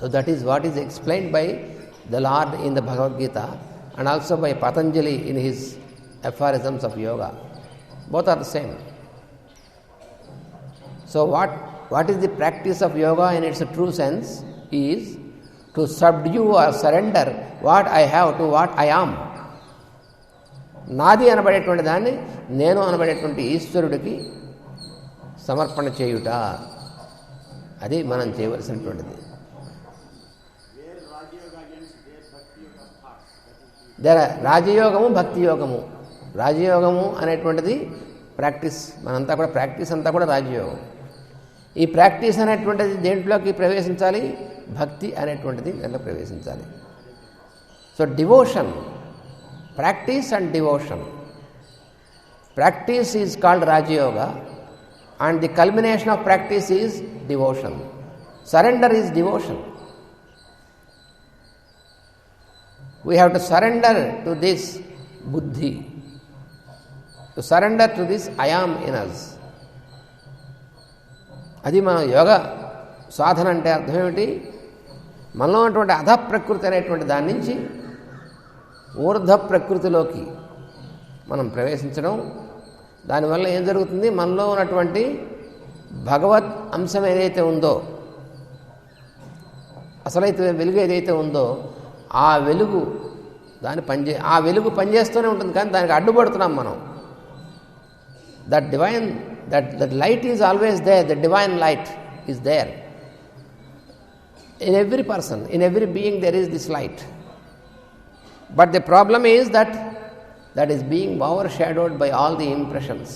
[SPEAKER 1] So that is what is explained by the lord in the Bhagavad Gita and also by Patanjali in his aphorisms of yoga. Both are the same. So what is the practice of yoga in its true sense is to subdue or surrender what I have to what I am. నాది అనబడేటువంటి దాన్ని నేను అనబడేటువంటి ఈశ్వరుడికి సమర్పణ చేయుట, అది మనం చేయవలసినటువంటిది. రాజయోగము, భక్తి యోగము రాజయోగము అనేటువంటిది ప్రాక్టీస్, మనంతా కూడా ప్రాక్టీస్ అంతా కూడా రాజయోగం. ఈ ప్రాక్టీస్ అనేటువంటిది దేంట్లోకి ప్రవేశించాలి? భక్తి అనేటువంటిది దాంట్లో ప్రవేశించాలి. So devotion, practice and devotion. Practice is called Rajayoga and the culmination of practice is devotion. Surrender is devotion. We have to surrender to this buddhi, to surrender to this I am in us. అది మన యోగ సాధన అంటే అర్థం ఏమిటి? మనలో ఉన్నటువంటి అధ ప్రకృతి అనేటువంటి దాని నుంచి ఊర్ధ ప్రకృతిలోకి మనం ప్రవేశించడం. దానివల్ల ఏం జరుగుతుంది? మనలో ఉన్నటువంటి భగవత్ అంశం ఏదైతే ఉందో, అసలైతే వెలుగు ఏదైతే ఉందో, ఆ వెలుగు ఆ వెలుగు పనిచేస్తూనే ఉంటుంది, కానీ దానికి అడ్డుపడుతున్నాం మనం. That light is always there, the divine light is there in every person, in every being there is this light. But the problem is that is being overshadowed by all the impressions.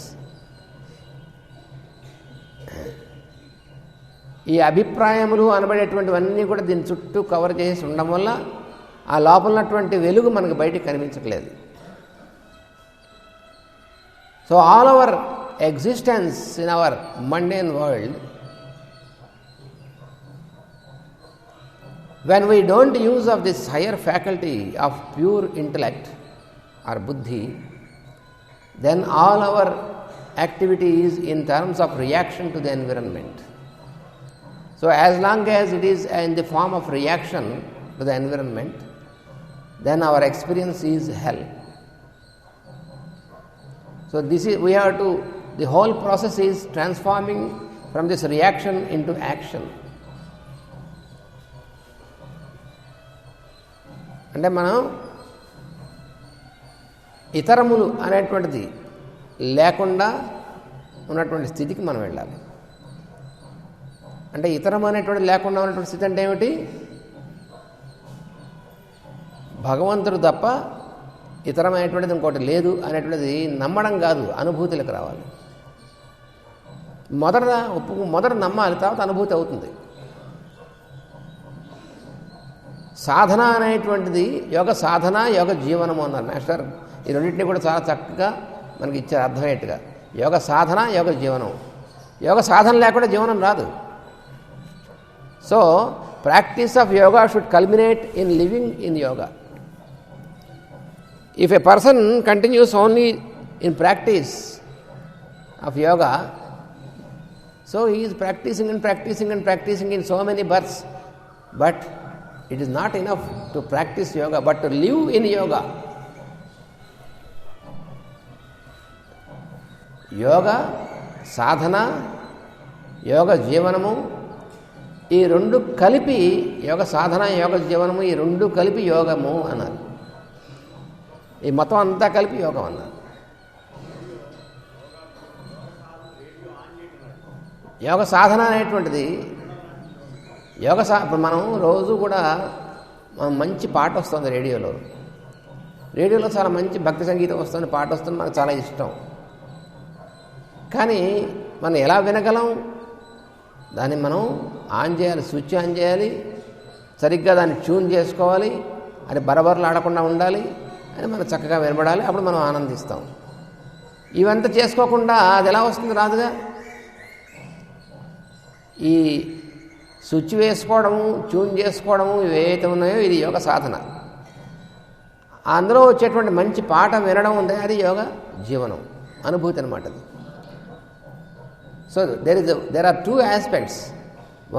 [SPEAKER 1] ఈ అభిప్రాయములు అనబడేటువంటివన్నీ కూడా దీని చుట్టూ cover చేసి ఉండడం వల్ల ఆ లోపల ఉన్నటువంటి వెలుగు మనకు బయటికి కనిపించట్లేదు. So all our existence in our mundane world, when we don't use of this higher faculty of pure intellect or buddhi, then all our activity is in terms of reaction to the environment. So as long as it is in the form of reaction to the environment, then our experience is hell. So we have to, the whole process is transforming from this reaction into action. అంటే మనం ఇతరములు అనేటువంటిది లేకుండా ఉన్నటువంటి స్థితికి మనం వెళ్ళాలి. అంటే ఇతరము అనేటువంటిది లేకుండా ఉన్నటువంటి స్థితి అంటే ఏమిటి? భగవంతుడు తప్ప ఇతరమైనటువంటిది ఇంకోటి లేదు అనేటువంటిది నమ్మడం కాదు, అనుభూతులకు రావాలి. మొదట నమ్మాలి, తర్వాత అనుభూతి అవుతుంది. సాధన అనేటువంటిది యోగ సాధన, యోగ జీవనము అన్నారు మాస్టర్. ఈ రెండింటినీ కూడా చాలా చక్కగా మనకి ఇచ్చారు అర్థమయ్యేట్టుగా. యోగ సాధన, యోగ జీవనం. యోగ సాధన లేకుండా జీవనం రాదు. So practice of yoga should culminate in living in yoga. If a person continues only in practice of yoga, so he is practising and practising and practising in so many births, but it is not enough to practice yoga, but to live in yoga. Yoga sadhana, yoga జీవనము, ఈ రెండు కలిపి యోగ సాధన, యోగ జీవనము, ఈ రెండు కలిపి యోగము అన్నారు. ఈ మొత్తం అంతా కలిపి యోగం అన్నారు. యోగ సాధన అనేటువంటిది ఇప్పుడు మనం రోజు కూడా మంచి పాట వస్తుంది రేడియోలో చాలా మంచి భక్తి సంగీతం వస్తుంది, పాట వస్తుంది, మనకు చాలా ఇష్టం. కానీ మనం ఎలా వినగలం? దాన్ని మనం ఆన్ చేయాలి, స్విచ్ ఆన్ చేయాలి, సరిగ్గా దాన్ని ట్యూన్ చేసుకోవాలి, అది బరబరలు ఆడకుండా ఉండాలి, అని మనం చక్కగా వినబడాలి, అప్పుడు మనం ఆనందిస్తాం. ఇవంతా చేసుకోకుండా అది ఎలా వస్తుంది? రాదుగా. ఈ స్విచ్ వేసుకోవడము, ట్యూన్ చేసుకోవడము, ఇవేవైతే ఉన్నాయో ఇది యోగ సాధన. అందులో వచ్చేటువంటి మంచి పాట వినడం ఉంది, అది యోగ జీవనం, అనుభూతి అనమాట. అది. So there are two aspects.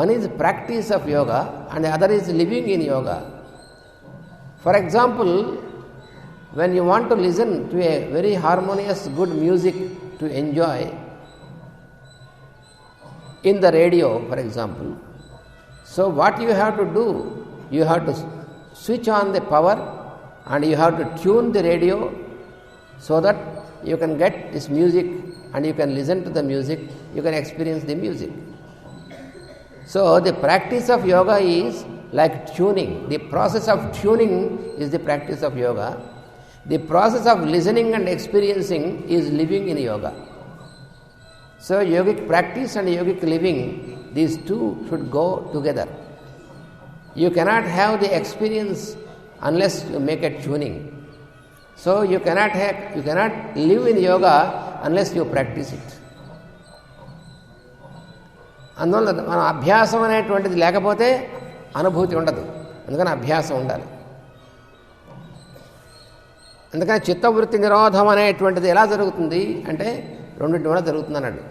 [SPEAKER 1] One is practice of yoga and the other is living in yoga. For example, when you want to listen to a very harmonious, good music to enjoy in the radio, for example, so what you have to do, you have to switch on the power and you have to tune the radio so that you can get this music and you can listen to the music, you can experience the music. So the practice of yoga is like tuning. The process of tuning is the practice of yoga. The process of listening and experiencing is living in yoga. So yogic practice and yogic living, these two should go together. You cannot have the experience unless you make a tuning. So you cannot live in yoga unless you practice it. అందువల్ల మన అభ్యాసం అనేటువంటిది లేకపోతే అనుభూతి ఉండదు. అందుకని అభ్యాసం ఉండాలి. అందుకని చిత్తవృత్తి నిరోధం అనేటువంటిది ఎలా జరుగుతుంది అంటే రెండింటి వల్ల జరుగుతుంది అన్నాడు.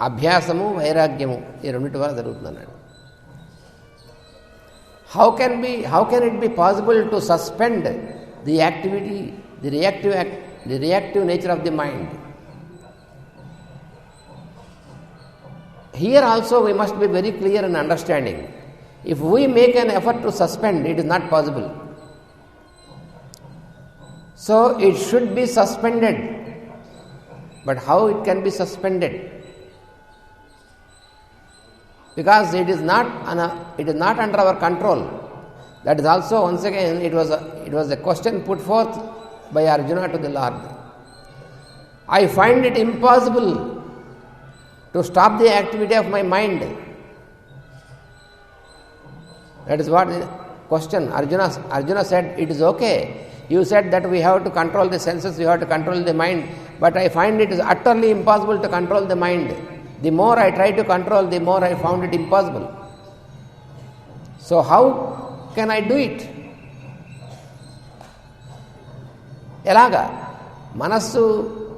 [SPEAKER 1] అభ్యాసము వైరాగ్యము ఈ రెండింటి వల్ల జరుగుతుంది అన్నాడు. How can it be possible to suspend the activity, the reactive nature of the mind? Here also we must be very clear in understanding. If we make an effort to suspend, it is not possible. So it should be suspended. But how it can be suspended? Because it is not under our control. That is also, once again, it was a question put forth by Arjuna to the Lord. I find it impossible to stop the activity of my mind. That is what the question. Arjuna said, it is okay. You said that we have to control the senses, we have to control the mind, but I find it is utterly impossible to control the mind. The more I try to control, the more I found it impossible. So how can I do it? ఎలాగా? మనస్సు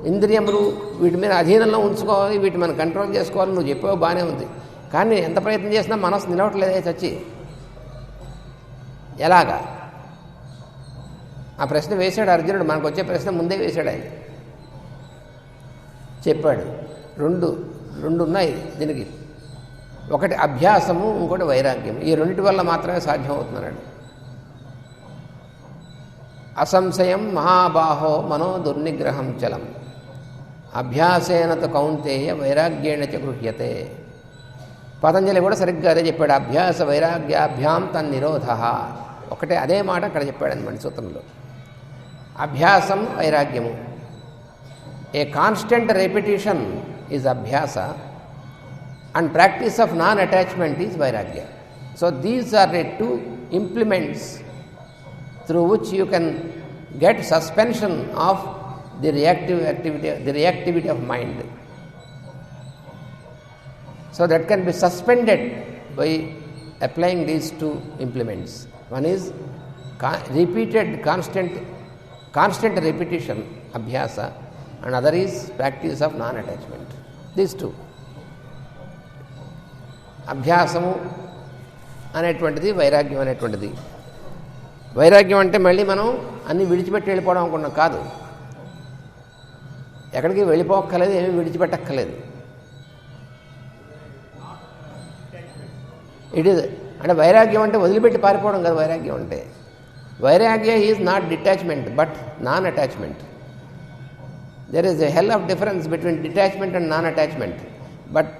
[SPEAKER 1] ఇంద్రియములు వీటి మీద అధీనంలో ఉంచుకోవాలి, వీటి మనం control చేసుకోవాలి. నువ్వు చెప్పావు బాగానే ఉంది, కానీ ఎంత ప్రయత్నం చేసినా మనస్సు నిలవట్లేదే చచ్చి. ఎలాగా? ఆ ప్రశ్న వేశాడు అర్జునుడు. మనకు వచ్చే ప్రశ్న ముందే వేశాడు ఆయన. చెప్పాడు రెండు ఉన్నాయి దీనికి. ఒకటి అభ్యాసము, ఇంకోటి వైరాగ్యం. ఈ రెండింటి వల్ల మాత్రమే సాధ్యం అవుతున్నాడు. అసంశయం మహాబాహో మనో దుర్నిగ్రహం చలం అభ్యాసేన తు కౌంతేయ వైరాగ్యేణ చ గృహ్యతే. పతంజలి కూడా సరిగ్గా అదే చెప్పాడు. అభ్యాస వైరాగ్యాభ్యాం తన్నిరోధ. ఒకటే అదే మాట అక్కడ చెప్పాడు అనమాట సూత్రంలో. అభ్యాసం వైరాగ్యము. A constant repetition is abhyasa and practice of non attachment is vairagya. So these are the two implements through which you can get suspension of the reactivity of mind. So that can be suspended by applying these two implements. One is repeated constant repetition, abhyasa, and other is practice of non-attachment. These two. అభ్యాసము అనేటువంటిది, వైరాగ్యం అనేటువంటిది. వైరాగ్యం అంటే మళ్ళీ మనం అన్నీ విడిచిపెట్టి వెళ్ళిపోవడం అనుకున్నాం. కాదు, ఎక్కడికి వెళ్ళిపోక్కర్లేదు, ఏమీ విడిచిపెట్టక్కర్లేదు. ఇట్ ఈజ్ అంటే వైరాగ్యం అంటే వదిలిపెట్టి పారిపోవడం కాదు. వైరాగ్యం అంటే వైరాగ్య is not detachment but non attachment. There is a hell of difference between detachment and non attachment. But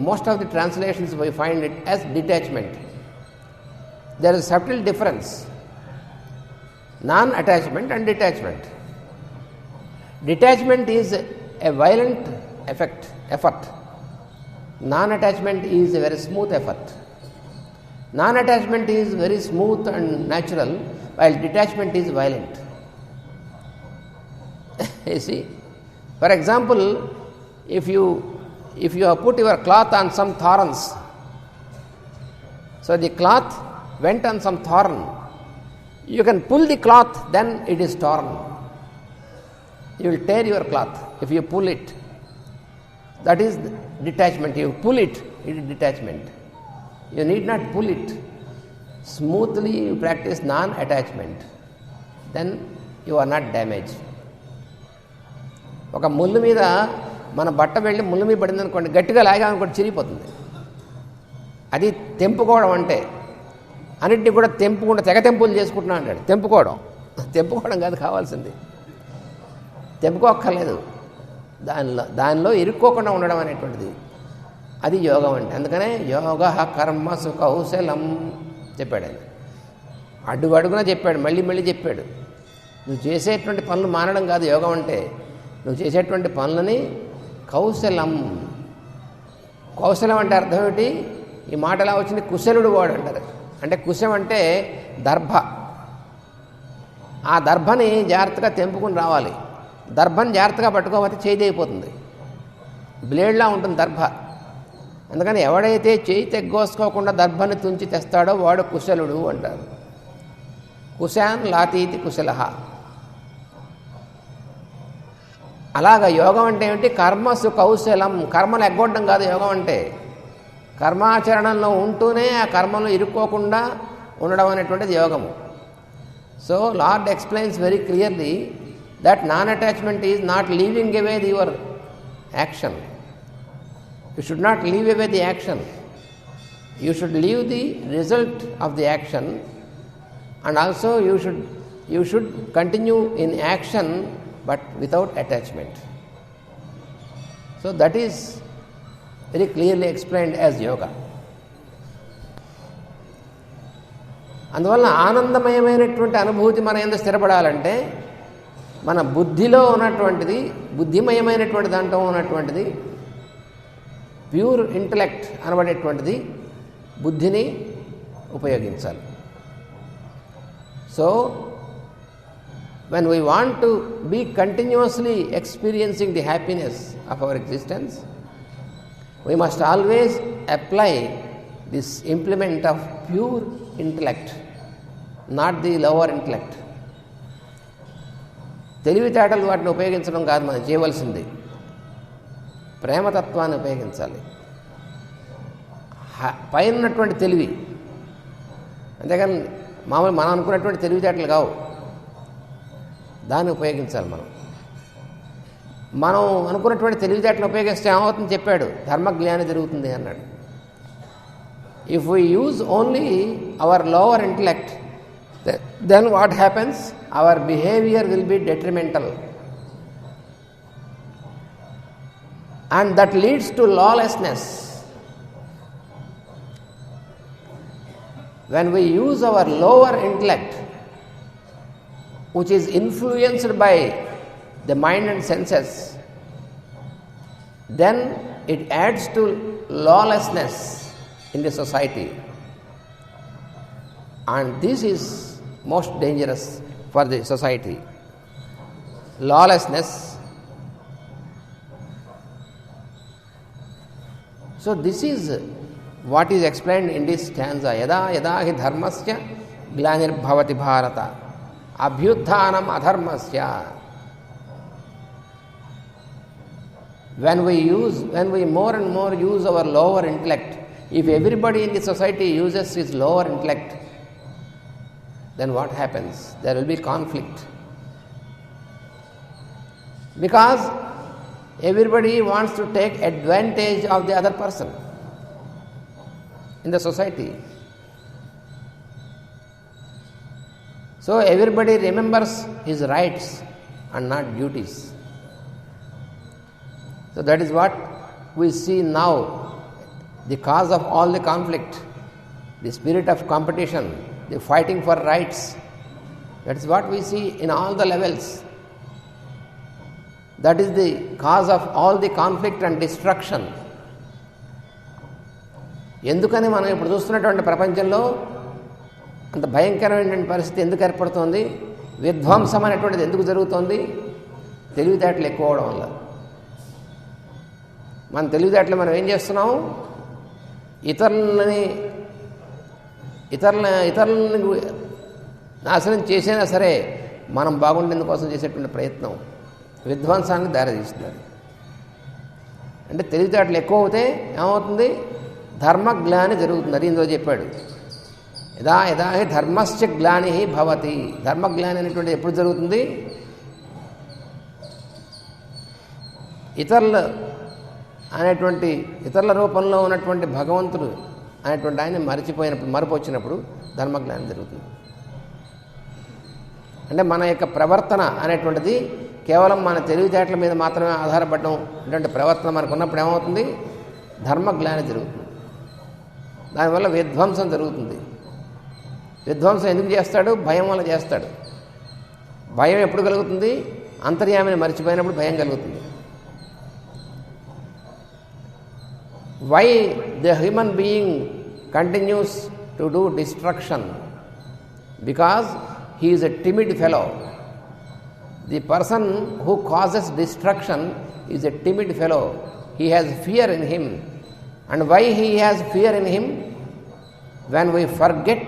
[SPEAKER 1] most of the translations we find it as detachment. There is a subtle difference. Non-attachment and detachment. Detachment is a violent effort. Non-attachment is a very smooth effort. Non-attachment is very smooth and natural, while detachment is violent. You see, for example, if you have put your cloth on some thorns, so the cloth went on some thorn, you can pull the cloth, then it is torn. You will tear your cloth if you pull it. That is detachment. You pull it, it is detachment. You need not pull it. Smoothly you practice non-attachment, then you are not damaged. ఒక ముళ్ళు మీద మన బట్ట వెళ్ళి ముళ్ళు మీద పడింది అనుకోండి, గట్టిగా లాగామనుకోండి చిరిగిపోతుంది. అది తెంపుకోవడం అంటే. అన్నింటినీ కూడా తెంపుకుంటూ తెగ తెంపులు చేసుకుంటున్నా అంటాడు. తెంపుకోవడం కాదు కావాల్సింది, తెంపుకోక్కర్లేదు. దానిలో ఇరుక్కోకుండా ఉండడం అనేటువంటిది అది యోగం అంటే. అందుకనే యోగ కర్మసు కౌశలం చెప్పాడు ఆయన. అడుగునా చెప్పాడు, మళ్ళీ మళ్ళీ చెప్పాడు. నువ్వు చేసేటువంటి పనులు మానడం కాదు యోగం అంటే, నువ్వు చేసేటువంటి పనులని కౌశలం. కౌశలం అంటే అర్థం ఏమిటి? ఈ మాట ఎలా వచ్చింది? కుశలుడు వాడు అంటారు. అంటే కుశం అంటే దర్భ. ఆ దర్భని జాగ్రత్తగా తెంపుకుని రావాలి. దర్భని జాగ్రత్తగా పట్టుకోకపోతే చేయి అయిపోతుంది, బ్లేడ్లా ఉంటుంది దర్భ. అందుకని ఎవడైతే చేయి తెగ్గోసుకోకుండా దర్భని తుంచి తెస్తాడో వాడు కుశలుడు అంటారు. కుశాన్ లాతీతి కుశల. అలాగా యోగం అంటే ఏమిటి? కర్మసు కౌశలం. కర్మను ఎగ్గొట్టడం కాదు యోగం అంటే. కర్మాచరణంలో ఉంటూనే ఆ కర్మలో ఇరుక్కోకుండా ఉండడం అనేటువంటిది యోగము. So Lord explains very clearly that non attachment is not leaving away your action. You should not leave away the action. You should leave the result of the action, and also you should continue in action but without attachment. So that is very clearly explained as yoga. అందువల్ల ఆనందమయమైనటువంటి అనుభూతి మన యందు స్థిరపడాలంటే మన బుద్ధిలో ఉన్నటువంటిది, బుద్ధిమయమైనటువంటి దాంట్లో ఉన్నటువంటిది, pure intellect అనబడేటువంటిది బుద్ధిని ఉపయోగించాలి. So when we want to be continuously experiencing the happiness of our existence, we must always apply this implement of pure intellect, not the lower intellect. తెలివితేటలు వాటిని ఉపయోగించడం కాదు మనం చేయవలసింది, ప్రేమతత్వాన్ని ఉపయోగించాలి. పైన ఉన్నటువంటి తెలివి, అంతేకాని మామూలు మనం అనుకున్నటువంటి తెలివితేటలు కావు, దాన్ని ఉపయోగించాలి. మనం అనుకున్నటువంటి తెలివితేటలు ఉపయోగిస్తే ఏమవుతుందని చెప్పాడు, ధర్మజ్ఞాని జరుగుతుంది అన్నాడు. If we use only our lower intellect, then what happens? Our behaviour will be detrimental, and that leads to lawlessness. When we use our lower intellect, which is influenced by the mind and senses, then it adds to lawlessness in the society, and this is most dangerous for the society. Lawlessness. So this is what is explained in this stanza. Yada yada hi dharmasya glanirбhavati bharata abhyutthanam adharmasya. When we more and more use our lower intellect, if everybody in the society uses his lower intellect, then what happens? There will be conflict, because everybody wants to take advantage of the other person in the society. So everybody remembers his rights and not duties. So that is what we see now, the cause of all the conflict, the spirit of competition, the fighting for rights. That is what we see in all the levels. That is the cause of all the conflict and destruction. ఎందుకని మనం ఇప్పుడు చూస్తున్నటువంటి ప్రపంచంలో అంత భయంకరమైన పరిస్థితి ఎందుకు ఏర్పడుతోంది? విధ్వంసం అనేటువంటిది ఎందుకు జరుగుతోంది? తెలివితేటలు ఎక్కువ అవడం వల్ల. మన తెలివితేటలు మనం ఏం చేస్తున్నాం? ఇతరులని నాశనం చేసినా సరే మనం బాగుండేందుకోసం చేసేటువంటి ప్రయత్నం విధ్వంసానికి దారితీస్తున్నారు. అంటే తెలివితేటలు ఎక్కువ అవుతే ఏమవుతుంది? ధర్మగ్లాని జరుగుతుంది. అది ఇందులో చెప్పాడు, యదా యదా హి ధర్మస్య గ్లాని భవతి. ధర్మగ్లాని అనేటువంటిది ఎప్పుడు జరుగుతుంది? ఇతరుల రూపంలో ఉన్నటువంటి భగవంతుడు అనేటువంటి ఆయన మరపు వచ్చినప్పుడు ధర్మగ్లాని జరుగుతుంది. అంటే మన యొక్క ప్రవర్తన అనేటువంటిది కేవలం మన తెలివితేటల మీద మాత్రమే ఆధారపడడం అటువంటి ప్రవర్తన మనకు ఉన్నప్పుడు ఏమవుతుంది? ధర్మగ్లాని జరుగుతుంది. దానివల్ల విధ్వంసం జరుగుతుంది. విధ్వంసం ఎందుకు చేస్తాడు? భయం వల్ల చేస్తాడు. భయం ఎప్పుడు కలుగుతుంది? అంతర్యామిని మర్చిపోయినప్పుడు భయం కలుగుతుంది. Why the human being continues to do destruction? Because he is a timid fellow. The person who causes destruction is a timid fellow. He has fear in him. And why he has fear in him? When we forget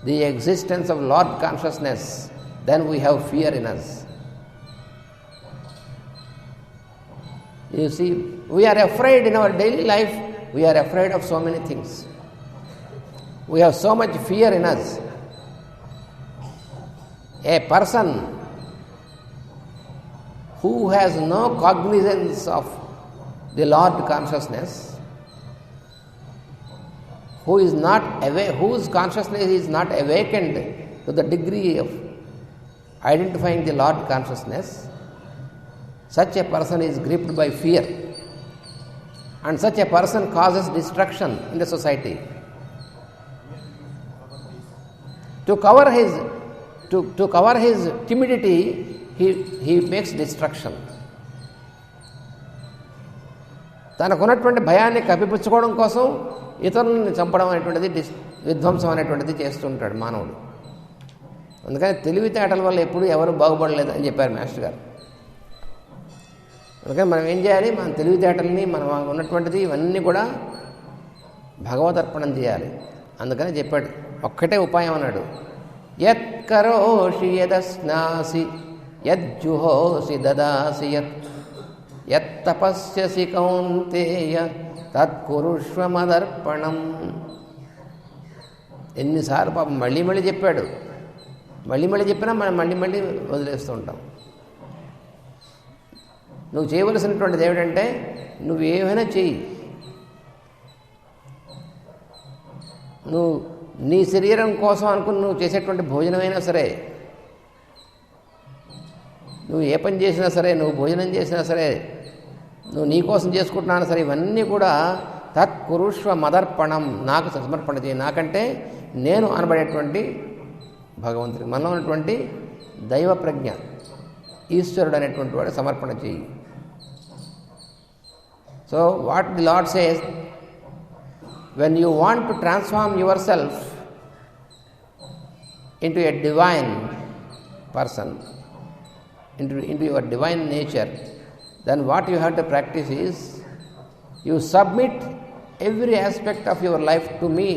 [SPEAKER 1] the existence of Lord consciousness, then we have fear in us. You see, we are afraid in our daily life, we are afraid of so many things. We have so much fear in us. A person who has no cognizance of the Lord consciousness, whose consciousness is not awakened to the degree of identifying the Lord consciousness, such a person is gripped by fear, and such a person causes destruction in the society. To cover his timidity, he makes destruction. తనకున్నటువంటి భయాన్ని కప్పిపుచ్చుకోవడం కోసం ఇతరులను చంపడం అనేటువంటిది విధ్వంసం అనేటువంటిది చేస్తుంటాడు మానవుడు. అందుకని తెలివితేటల వల్ల ఎప్పుడు ఎవరు బాగుపడలేదు అని చెప్పారు మాస్టర్ గారు. అందుకని మనం ఏం చేయాలి? మన తెలివితేటల్ని, మనం ఉన్నటువంటిది ఇవన్నీ కూడా భగవదర్పణం చేయాలి. అందుకని చెప్పాడు, ఒక్కటే ఉపాయం అన్నాడు. యత్ కరోషి యదస్నాసి యజ్జుహోసి దదాసి యత్ తపస్యసి కౌంతేయ తత్కురుష్వ మదర్పణం. ఎన్నిసార్లు పాపం మళ్ళీ మళ్ళీ చెప్పాడు. మళ్ళీ చెప్పినా మనం మళ్ళీ వదిలేస్తూ ఉంటాం. నువ్వు చేయవలసినటువంటిది ఏమిటంటే, నువ్వు ఏమైనా చెయ్యి, నువ్వు నీ శరీరం కోసం అనుకుని నువ్వు చేసేటువంటి భోజనమైనా సరే, నువ్వు ఏ పని చేసినా సరే, నువ్వు భోజనం చేసినా సరే, నువ్వు నీ కోసం చేసుకుంటున్నాను సరే, ఇవన్నీ కూడా తత్కురుష్వ మదర్పణం, నాకు సమర్పణ చేయి. నాకంటే నేను అనబడేటువంటి భగవంతుడి, మనలో ఉన్నటువంటి దైవ ప్రజ్ఞ, ఈశ్వరుడు అనేటువంటి వాడు సమర్పణ చేయి. So what the lord says, when you want to transform yourself into a divine person, into your divine nature, then what you have to practice is, you submit every aspect of your life to me,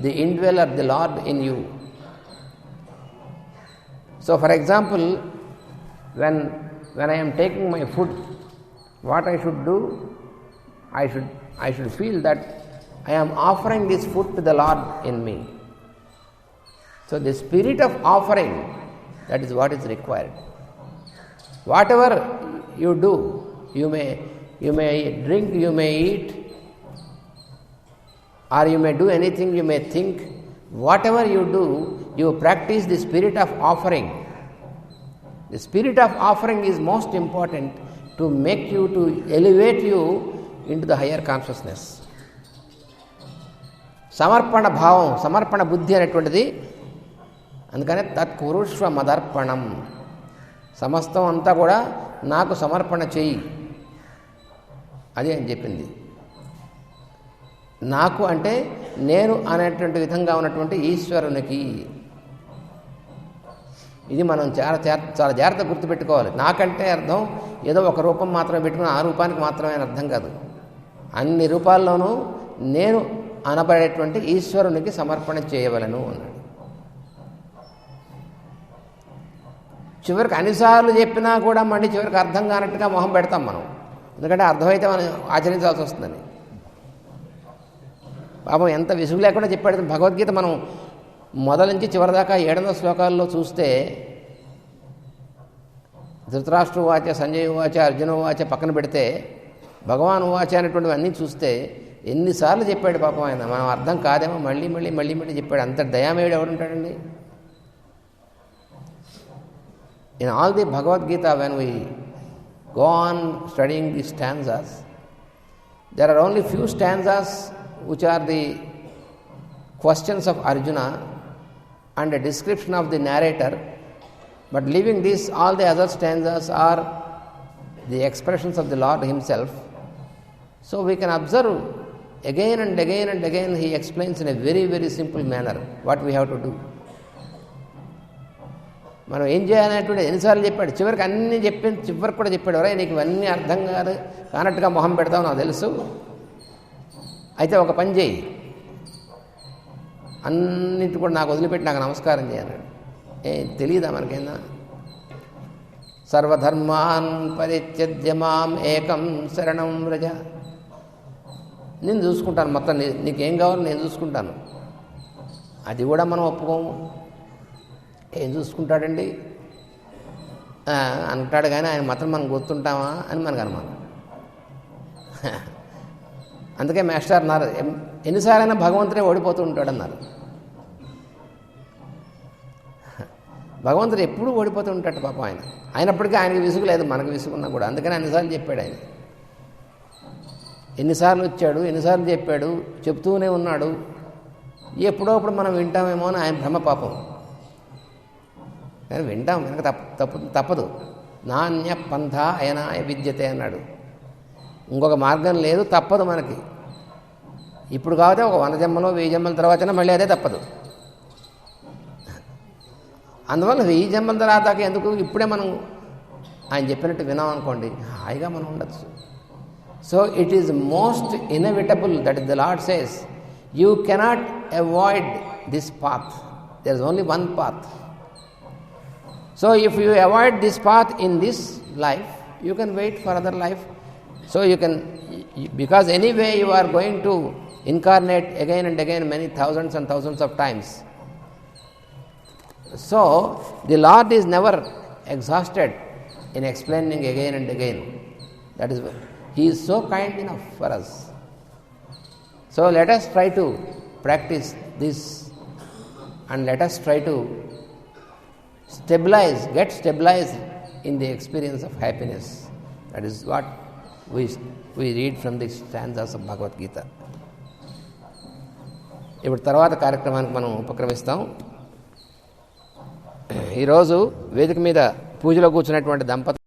[SPEAKER 1] the indweller, the Lord in you. So for example, when I am taking my food, what I should do, I should feel that I am offering this food to the Lord in me. So the spirit of offering, that is what is required. Whatever you do, you may drink, you may eat, or you may do anything, you may think. Whatever you do, you practice the spirit of offering. The spirit of offering is most important to make you, to elevate you into the higher consciousness. సమర్పణ భావం, సమర్పణ బుద్ధి అనేటువంటిది. అందుకనే తత్కురుష్వ మదర్పణం, సమస్తం అంతా కూడా నాకు సమర్పణ చెయ్యి, అది అని చెప్పింది. నాకు అంటే నేను అనేటువంటి విధంగా ఉన్నటువంటి ఈశ్వరునికి. ఇది మనం చాలా జాగ్రత్తగా గుర్తుపెట్టుకోవాలి. నాకంటే అర్థం ఏదో ఒక రూపం మాత్రమే పెట్టుకుని ఆ రూపానికి మాత్రమే అని అర్థం కాదు. అన్ని రూపాల్లోనూ నేను అనబడేటువంటి ఈశ్వరునికి సమర్పణ చేయవలను అన్నాడు. చివరికి అన్నిసార్లు చెప్పినా కూడా మళ్ళీ చివరికి అర్థం కానట్టుగా మొహం పెడతాం మనం. ఎందుకంటే అర్థమైతే మనం ఆచరించాల్సి వస్తుందని. పాపం ఎంత విసుగు లేకుండా చెప్పాడు భగవద్గీత. మనం మొదల నుంచి చివరిదాకా 700 శ్లోకాల్లో చూస్తే, ధృతరాష్ట్ర ఉవాచ, సంజయ్ ఉవాచ, అర్జున ఉవాచ పక్కన పెడితే, భగవాన్ ఉవాచ అనేటువంటివి అన్నీ చూస్తే ఎన్నిసార్లు చెప్పాడు పాపం ఆయన. మనం అర్థం కాదేమో మళ్ళీ చెప్పాడు. అంత దయామేయుడు ఎవడుంటాడండి? In all the Bhagavad Gita, when we go on studying the stanzas, there are only few stanzas which are the questions of Arjuna and a description of the narrator, but leaving this, all the other stanzas are the expressions of the Lord himself. So we can observe again and again and again he explains in a very, very simple manner what we have to do. మనం ఏం చేయాలనేటువంటి ఎన్నిసార్లు చెప్పాడు, చివరికి అన్నీ చివరికి కూడా చెప్పాడు, ఎవరై నీకు ఇవన్నీ అర్థం కాదు కానట్టుగా మొహం పెడతావు నాకు తెలుసు, అయితే ఒక పని చేయి, అన్నింటి కూడా నాకు వదిలిపెట్టి నాకు నమస్కారం చేయన్నాడు. తెలియదా మనకైనా? సర్వధర్మాన్ పరిత్యజ్య మాం ఏకం శరణం వ్రజ, నేను చూసుకుంటాను మొత్తం, నీకేం కావాలో నేను చూసుకుంటాను. అది కూడా మనం ఒప్పుకోము. ఏం చూసుకుంటాడండి అంటాడు, కానీ ఆయన మాత్రం మనం గుర్తుంటామా అని మనకు అనుమానం. అందుకే మాస్టర్ అన్నారు, ఎన్నిసార్లైనా భగవంతుడే ఓడిపోతూ ఉంటాడు అన్నారు. భగవంతుడు ఎప్పుడూ ఓడిపోతూ ఉంటాడు పాపం ఆయన. అయినప్పటికీ ఆయనకి విసుగు లేదు, మనకు విసుగున్నా కూడా. అందుకని అన్నిసార్లు చెప్పాడు ఆయన. ఎన్నిసార్లు వచ్చాడు, ఎన్నిసార్లు చెప్పాడు, చెప్తూనే ఉన్నాడు. ఎప్పుడో అప్పుడు మనం వింటామేమో అని ఆయన భ్రమ పాపం. కానీ వింటాం, వెనక తప్పదు. నాణ్య పంథ అయనాయ విద్యతే అన్నాడు. ఇంకొక మార్గం లేదు, తప్పదు మనకి. ఇప్పుడు కాకపోతే ఒక 100 జన్మలో 1000 జన్మల తర్వాతైనా మళ్ళీ అదే తప్పదు. అందువల్ల 1000 జన్మల తర్వాత ఎందుకు, ఇప్పుడే మనం ఆయన చెప్పినట్టు వినాం అనుకోండి, హాయిగా మనం ఉండొచ్చు. So it is most inevitable, that is the lord says, you cannot avoid this path, there is only one path. So if you avoid this path in this life, you can wait for other life. So you can, because anyway you are going to incarnate again and again many thousands and thousands of times. So the Lord is never exhausted in explaining again and again. That is why He is so kind enough for us. So let us try to practice this, and let us try to get stabilized in the experience of happiness. That is what we read from the stanzas of Bhagavad Gita. ఇప్పుడు తర్వాత కార్యక్రమానికి మనం ఉపక్రమిస్తాం. ఈరోజు వేదిక మీద పూజలో కూర్చున్నటువంటి దంపతులు